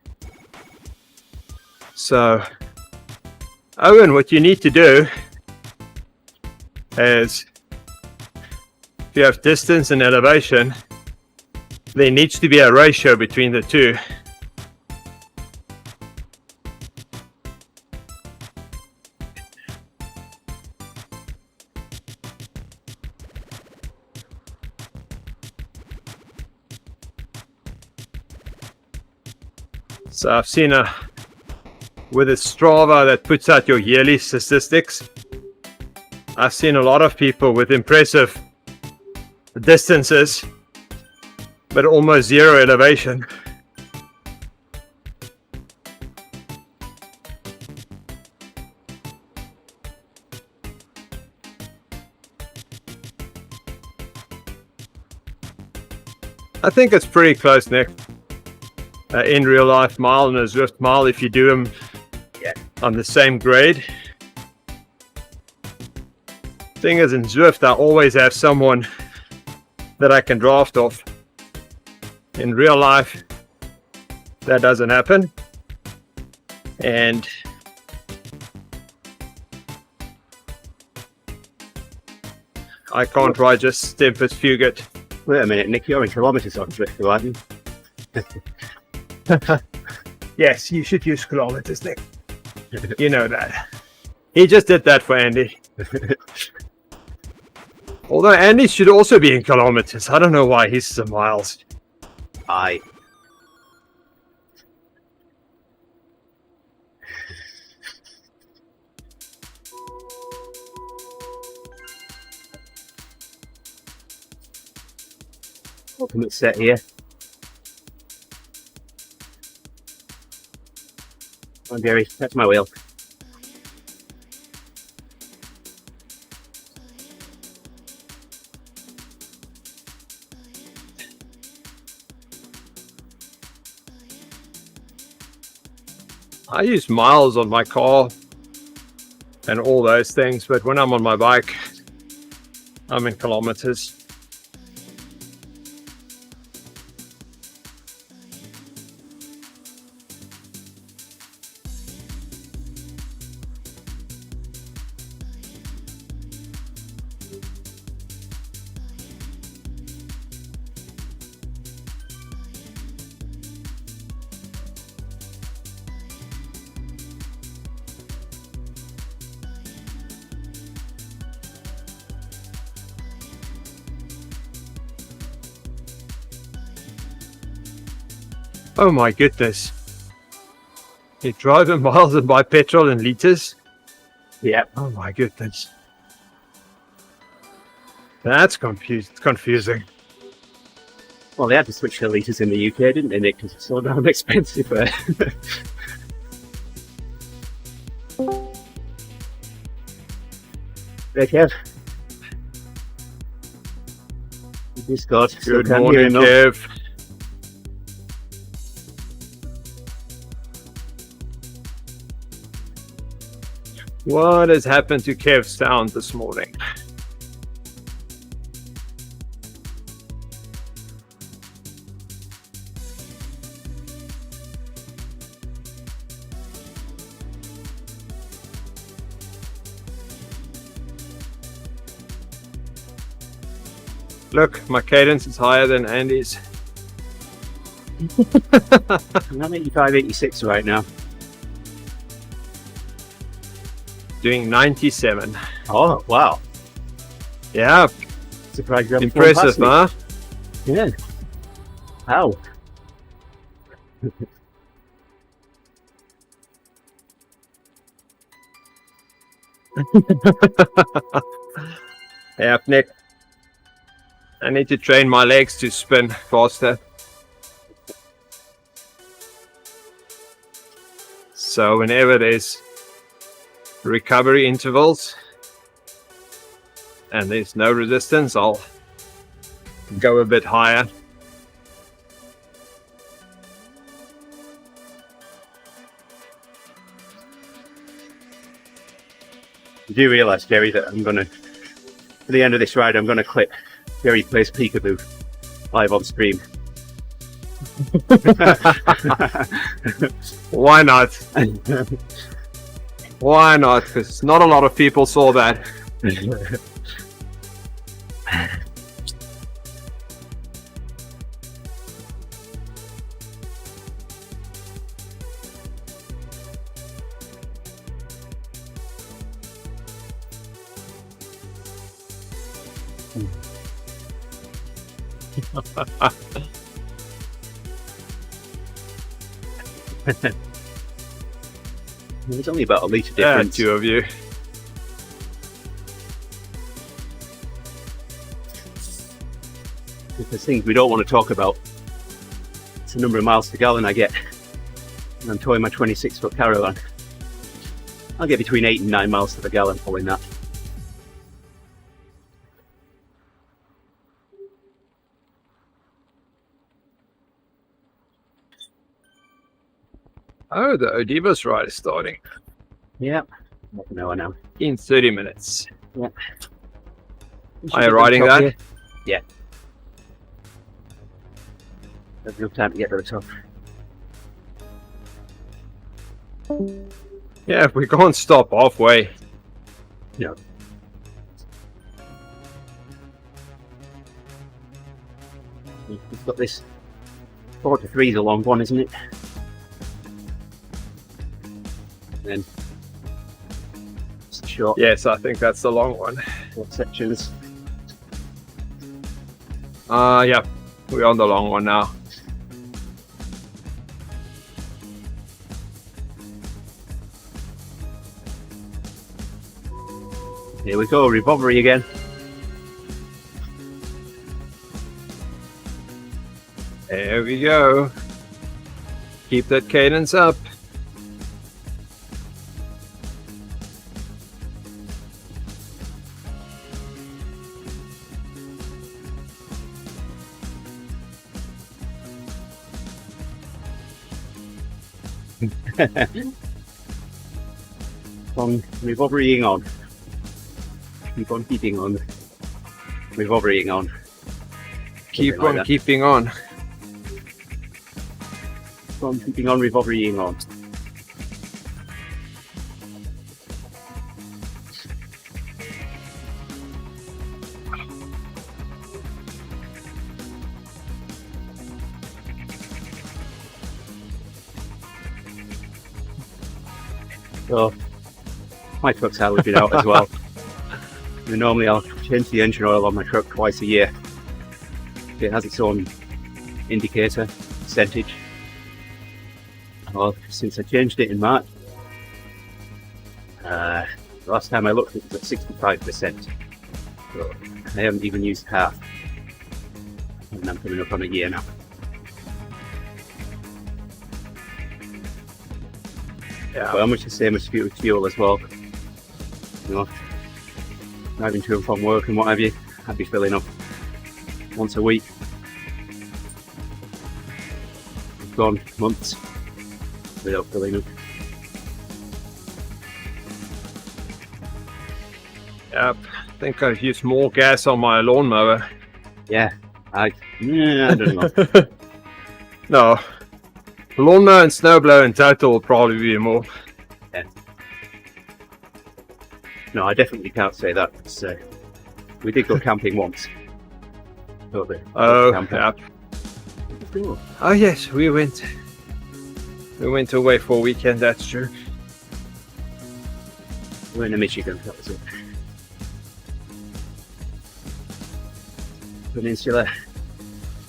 So, Owen, what you need to do is, if you have distance and elevation, there needs to be a ratio between the two. So I've seen with a Strava that puts out your yearly statistics, I've seen a lot of people with impressive distances, but almost zero elevation. I think it's pretty close, Nick. In real life mile and a Zwift mile, if you do them on the same grade. Thing is, in Zwift, I always have someone that I can draft off. In real life, that doesn't happen. And I can't ride just Tempest Fugit. Wait a minute, Nick, you're in kilometres on Zwift, aren't you? Yes, you should use kilometers, Nick. You know that. He just did that for Andy. Although Andy should also be in kilometers. I don't know why he's the miles. Aye. Ultimate set here. Come on, Gary, that's my wheel. I use miles on my car and all those things, but when I'm on my bike, I'm in kilometers. Oh my goodness. You drive in miles and buy petrol in liters? Yeah. Oh my goodness. That's confusing. Well, they had to switch to litres in the UK, didn't they, Nick? Because it's so damn expensive there. Hey, Kev. Discord. Good morning, Kev. What has happened to Kev's sound this morning? Look, my cadence is higher than Andy's. I'm 85, 86 right now. Doing 97. Oh, wow. Yeah, Surprised you haven't impressive, flown past huh? me. Yeah. How? Yeah, Nick. I need to train my legs to spin faster. So whenever there's recovery intervals and there's no resistance, I'll go a bit higher. You do realise, Jerry, that I'm going to, for the end of this ride, I'm going to clip Jerry plays peekaboo live on stream. Why not? Why not? Because not a lot of people saw that. There's only about a litre Yeah, difference. 2 of you. Because things we don't want to talk about. It's the number of miles per gallon I get when I'm towing my 26-foot caravan. I'll get between 8 and 9 miles to the gallon pulling that. Oh, the OD bus ride is starting Yeah, half an hour now. in 30 minutes. Yeah. Are you riding that? Here. Yeah. There's enough time to get to the top. Yeah, if we can't stop halfway. No. We've got this 4 to 3 is a long one, isn't it? And then it's short, Yes, I think that's the long one. short sections. Yeah, we're on the long one now. Here we go, recovery again. There we go. Keep that cadence up. On recoverying on. Keep on keeping on. Recoverying on. Keep Something like on that. keeping on. Keep on keeping on, recoverying on. So, my truck's halogen out as well. And normally I'll change the engine oil on my truck twice a year. It has its own indicator, percentage. Well, since I changed it in March, last time I looked it was at 65%. So I haven't even used half. And I'm coming up on a year now. Yeah. But how much the same as fuel as well. You know, driving to and from work and what have you, I'd be filling up once a week. I've gone months without filling up. Yep. I think I've used more gas on my lawnmower. Yeah, I don't know. No. Lawnmower and snowblower in total will probably be more. No, I definitely can't say that. It's, we did go camping once. Oh, camping. yeah. Oh yes, we went away for a weekend, that's true. We're in Michigan, that was it. Peninsula,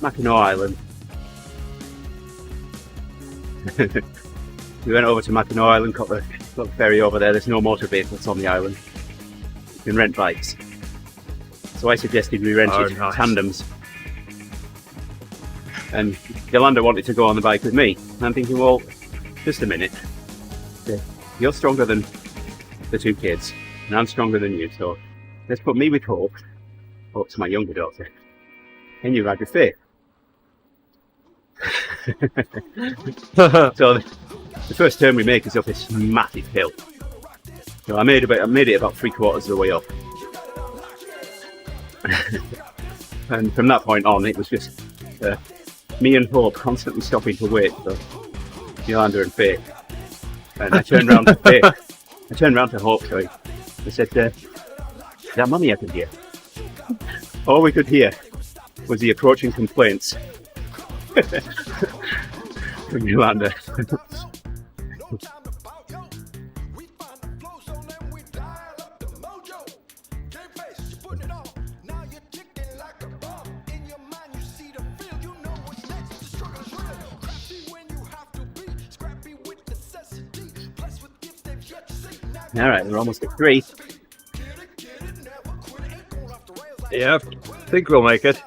Mackinac Island. We went over to Mackinac Island, got the ferry over there. There's no motor vehicles on the island. You can rent bikes. So I suggested we rented nice. tandems. And Yolanda wanted to go on the bike with me. And I'm thinking, well, just a minute. You're stronger than the 2 kids, and I'm stronger than you, so let's put me with Hope. Hope's my younger daughter. And you ride with Faith. So the first turn we make is up this massive hill. So I made it about 3/4 of the way up. And from that point on, it was just me and Hope constantly stopping to wait for Yolanda and Faith. And I turned round to Faith. I turned round to Hope, sorry. I said, is that Mummy I could hear? All we could hear was the approaching complaints from Yolanda. All right, we're almost at 3. Yeah, I think we'll make it.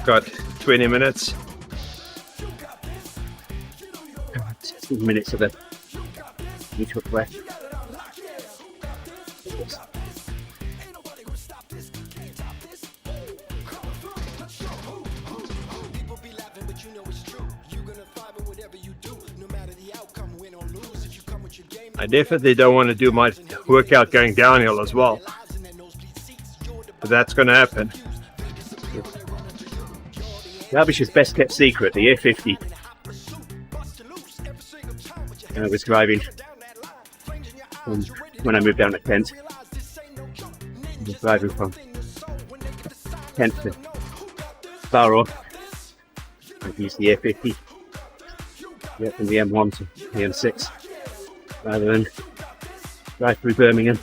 Got 20 minutes. 16 minutes of the each hook left. I definitely don't want to do my workout going downhill as well. But that's going to happen. Derbyshire's best kept secret, the A50. I was driving when I moved down to Kent. I was driving from Kent to Barrow. I used the A50. Get from the M1 to the M6 rather than drive through Birmingham.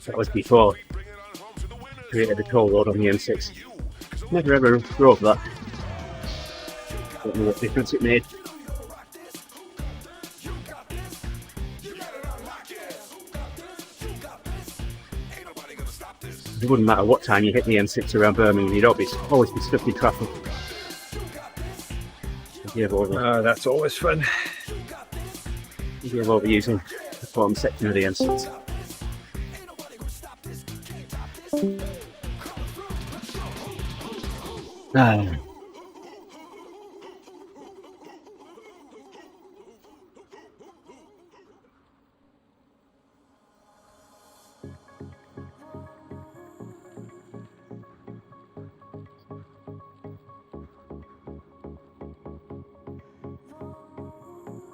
That was before I created a toll road on the M6. Never ever drove that. Don't know what difference it made. It wouldn't matter what time you hit the M6 around Birmingham, you'd always be stuck in traffic. Oh, that's always fun. You gave over using the bottom section of the M6.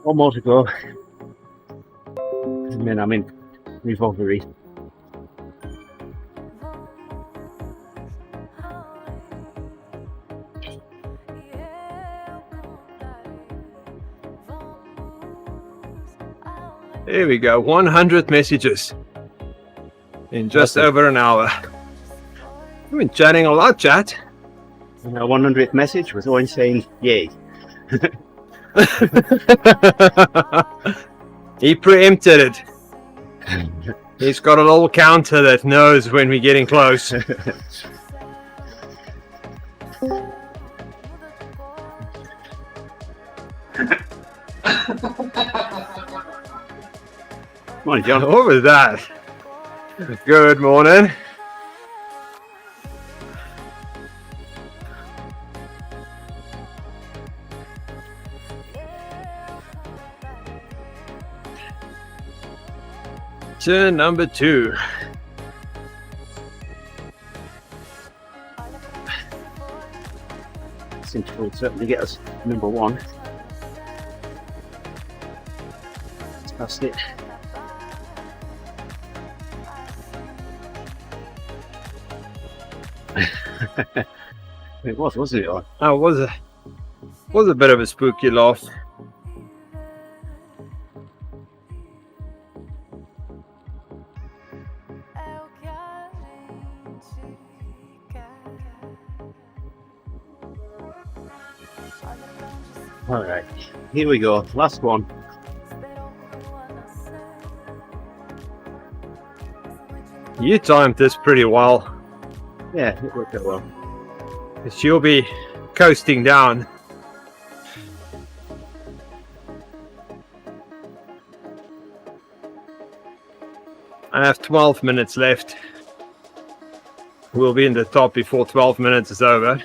One more to go, and then I'm in recovery. There we go, 100 messages in just over an hour. We've been chatting a lot, chat. And our 100th message was Owen saying, yay. He preempted it. He's got a little counter that knows when we're getting close. Morning, John. What was that? Good morning. Turn number 2. This interval will certainly get us number 1. It's past it. It was, wasn't it? Oh, it was a bit of a spooky laugh. All right, here we go. Last one. You timed this pretty well. Yeah, it worked out well. Because you'll be coasting down. I have 12 minutes left. We'll be in the top before 12 minutes is over.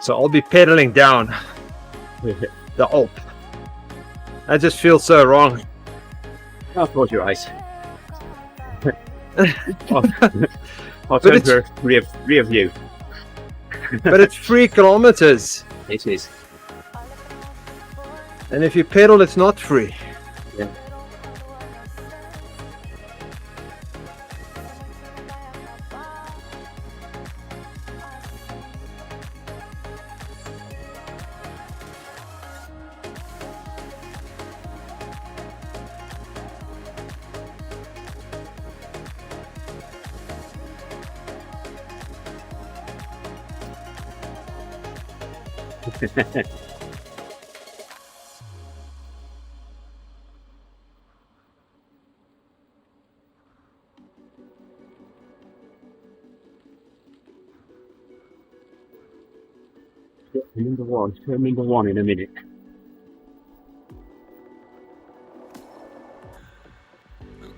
So I'll be pedaling down the Alp. I just feel so wrong. I'll close your eyes. I'll But turn it's- to rear view. But it's 3 kilometers. It is. And if you pedal, it's not free. Yeah. Turn number one in a minute.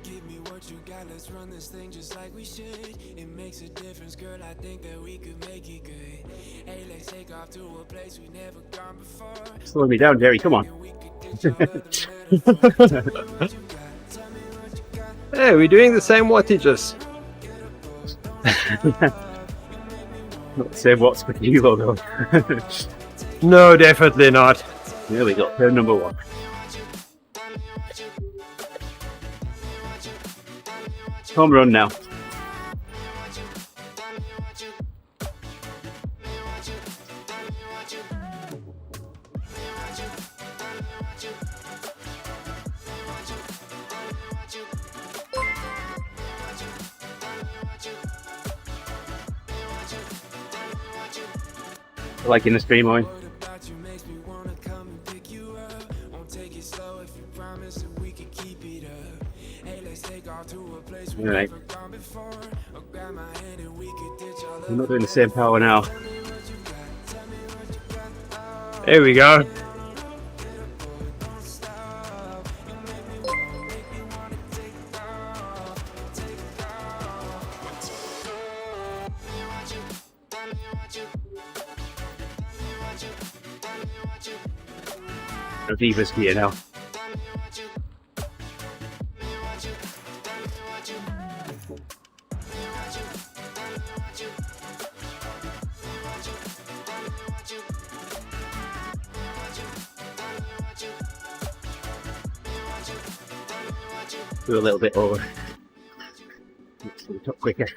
Give me what you got, let's run this thing just like we should. It makes a difference, girl, I think that we could make it good. Hey, let's take off to a place we never gone before. Slow me down, Jerry, come on. Hey, we're doing the same wattages. Not the same watts per kilo though. No, definitely not. There we go, turn number one. Home run now. Liking the stream, Owen. Alright. I'm not doing the same power now. There we go. Divas gear now. Do a little bit over. Let's do the top quicker.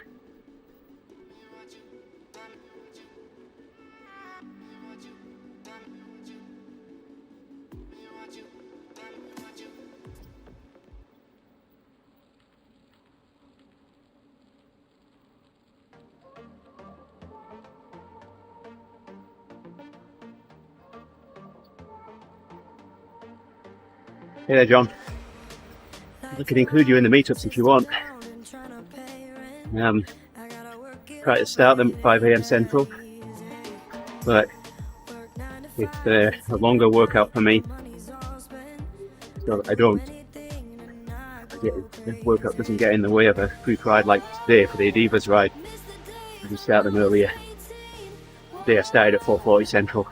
Hey there, John. I can include you in the meetups if you want. Try to start them at 5 AM Central, but it's a longer workout for me, so I don't. The workout doesn't get in the way of a group ride like today for the Divas ride. I just start them earlier. Today I started at 4:40 Central.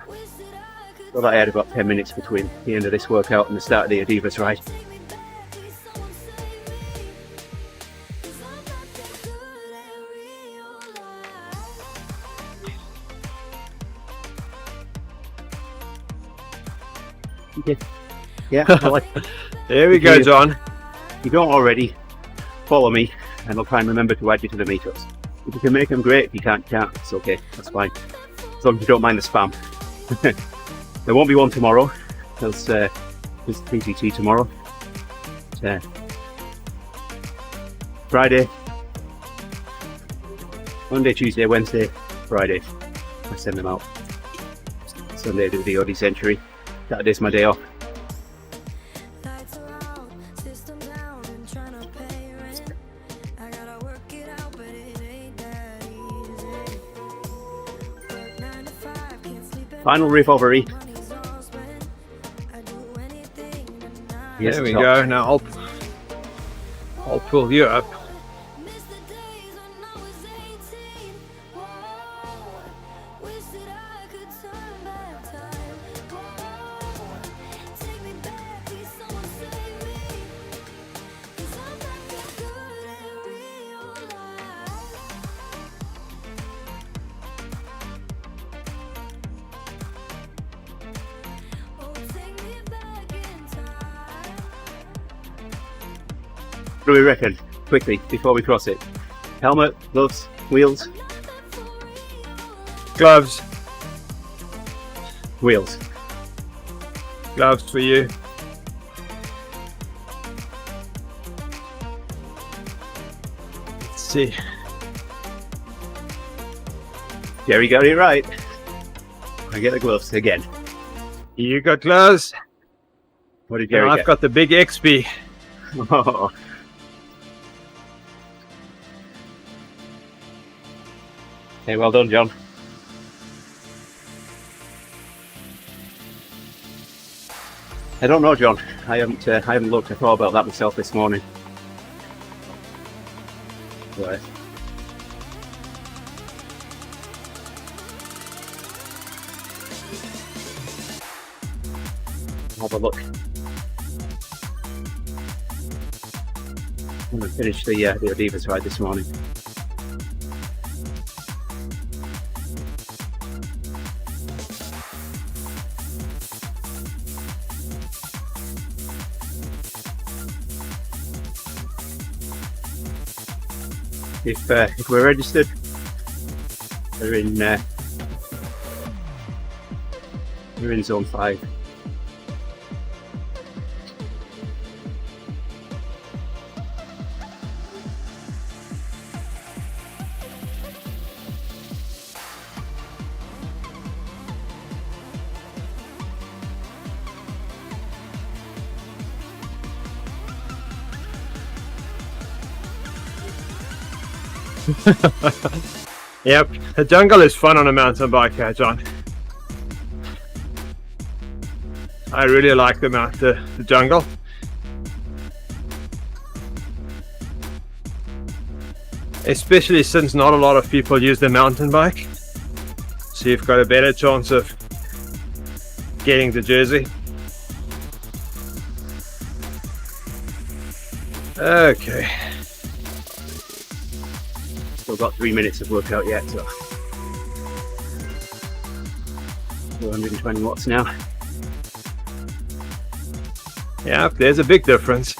So I had about 10 minutes between the end of this workout and the start of the Divas ride. Yeah, There we go, John. If you don't already, follow me and I'll try and remember to add you to the meetups. If you can make them, great. If you can't, it's okay. That's fine. As long as you don't mind the spam. There won't be one tomorrow, because there's PTT tomorrow. Friday, Monday, Tuesday, Wednesday, Friday. I send them out. Sunday I do the OD Century. Saturday's my day off. Final recovery. Yes, there we go. Now I'll pull you up. What do we reckon? Quickly, before we cross it. Helmet, gloves, wheels, Gloves. wheels. Gloves for you. Let's see. Jerry got it right. I get the gloves again. You got gloves, What did and Gary I've get? got the big XP. Oh. Hey, well done, John. I don't know, John. I haven't looked. I thought about that myself this morning. Right. Have a look. I'm going to finish the Adivas ride this morning. If we're registered, we're in zone 5. Yep, the jungle is fun on a mountain bike, John. I really like the jungle. Especially since not a lot of people use the mountain bike. So you've got a better chance of getting the jersey. Okay. Still got 3 minutes of workout yet, so 420 watts now. Yeah, there's a big difference.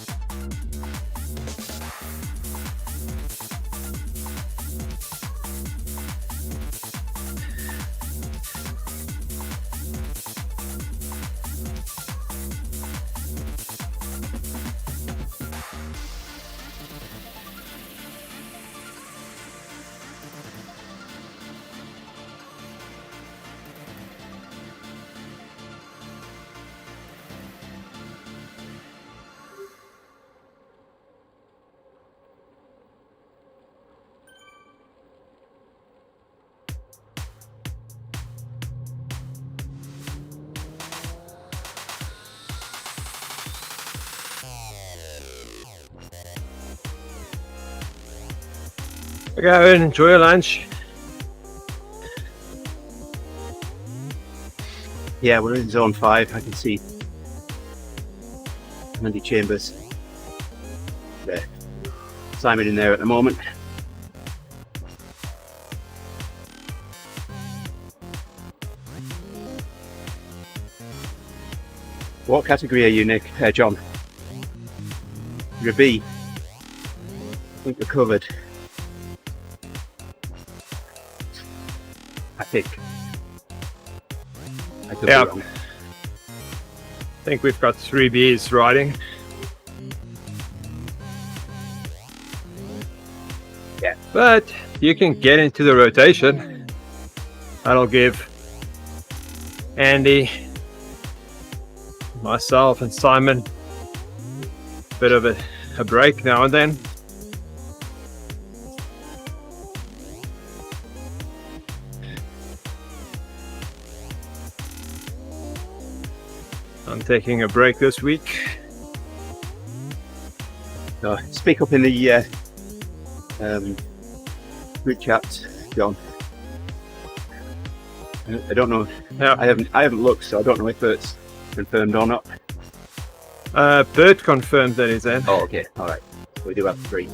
Go and enjoy your lunch. Yeah, we're in zone 5. I can see Andy Chambers there. Simon in there at the moment. What category are you, Nick? John? You're a B. I think you're covered. I think. I could be Yeah. wrong. I think we've got 3 Bs riding. Yeah. But you can get into the rotation. That'll give Andy, myself and Simon a bit of a break now and then. I'm taking a break this week. So speak up in the group chat, John. I don't know. Yeah. I haven't looked, so I don't know if it's confirmed or not. Bert confirmed that he's in. Oh, okay. All right. So we do have 3.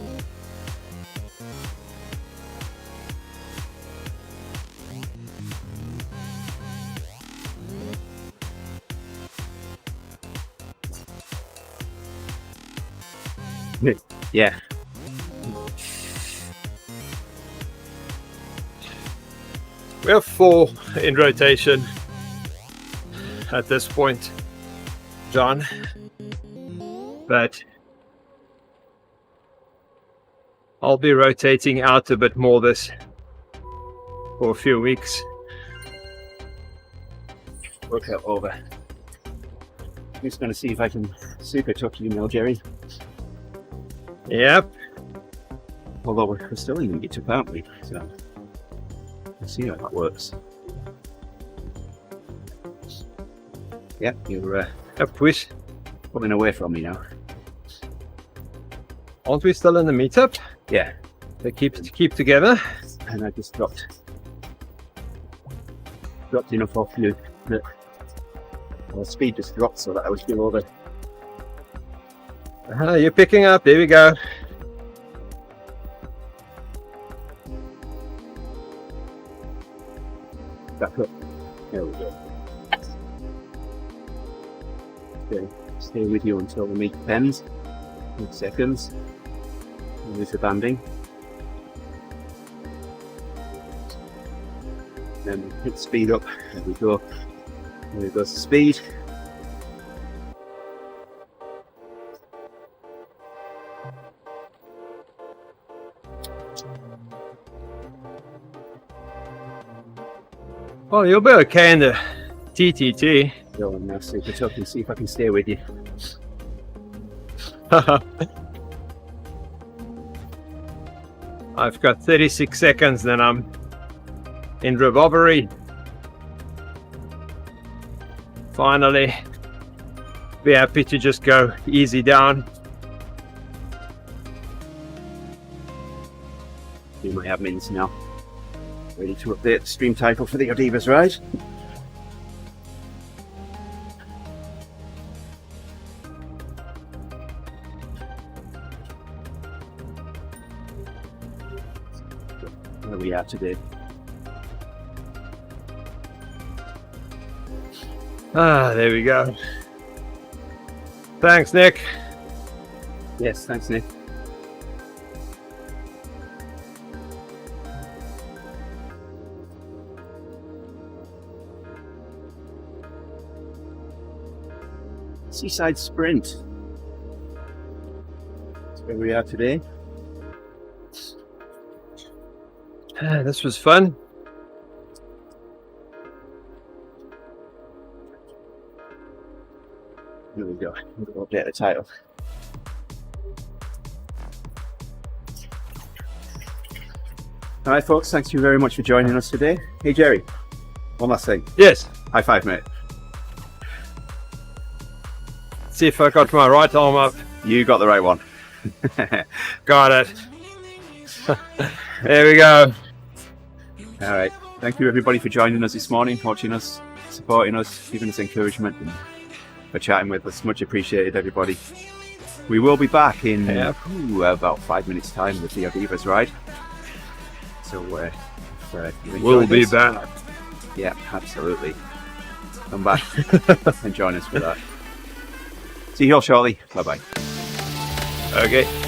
Yeah. We have 4 in rotation at this point, John. But I'll be rotating out a bit more this for a few weeks. workout over. I'm just going to see if I can super tuck you now, Jerry. Yep. Although we're still in the tuck, aren't we? So let's see how that works. Yep, you're Yep, please. pulling away from me now. Aren't we still in the meetup? Yeah, They keep together. and I just dropped enough off you that the speed just dropped so that I was below the. You're picking up. There we go. Back up. There we go. Stay with you until the meet ends. 8 seconds. Release the banding. Then hit speed up. There we go. There goes the speed. Well, you'll be okay in the TTT. Go on now, super tuck and see if I can stay with you. I've got 36 seconds, then I'm in recovery. Finally, be happy to just go easy down. Do my admins now. Ready to update the stream title for the Odivas ride. Where we are today. There we go. Thanks, Nick. Yes, thanks, Nick. Seaside Sprint. That's where we are today. This was fun. There we go. We'll update the title. All right, folks. Thanks you very much for joining us today. Hey, Jerry. One last thing. Yes. High five, mate. See if I got my right arm up. You got the right one. Got it. There we go. All right. Thank you, everybody, for joining us this morning, watching us, supporting us, giving us encouragement, and for chatting with us. Much appreciated, everybody. We will be back in about 5 minutes' time with the Odivas ride. So We'll be back. Yeah, absolutely. Come back and join us for that. See you all shortly. Bye bye. Okay.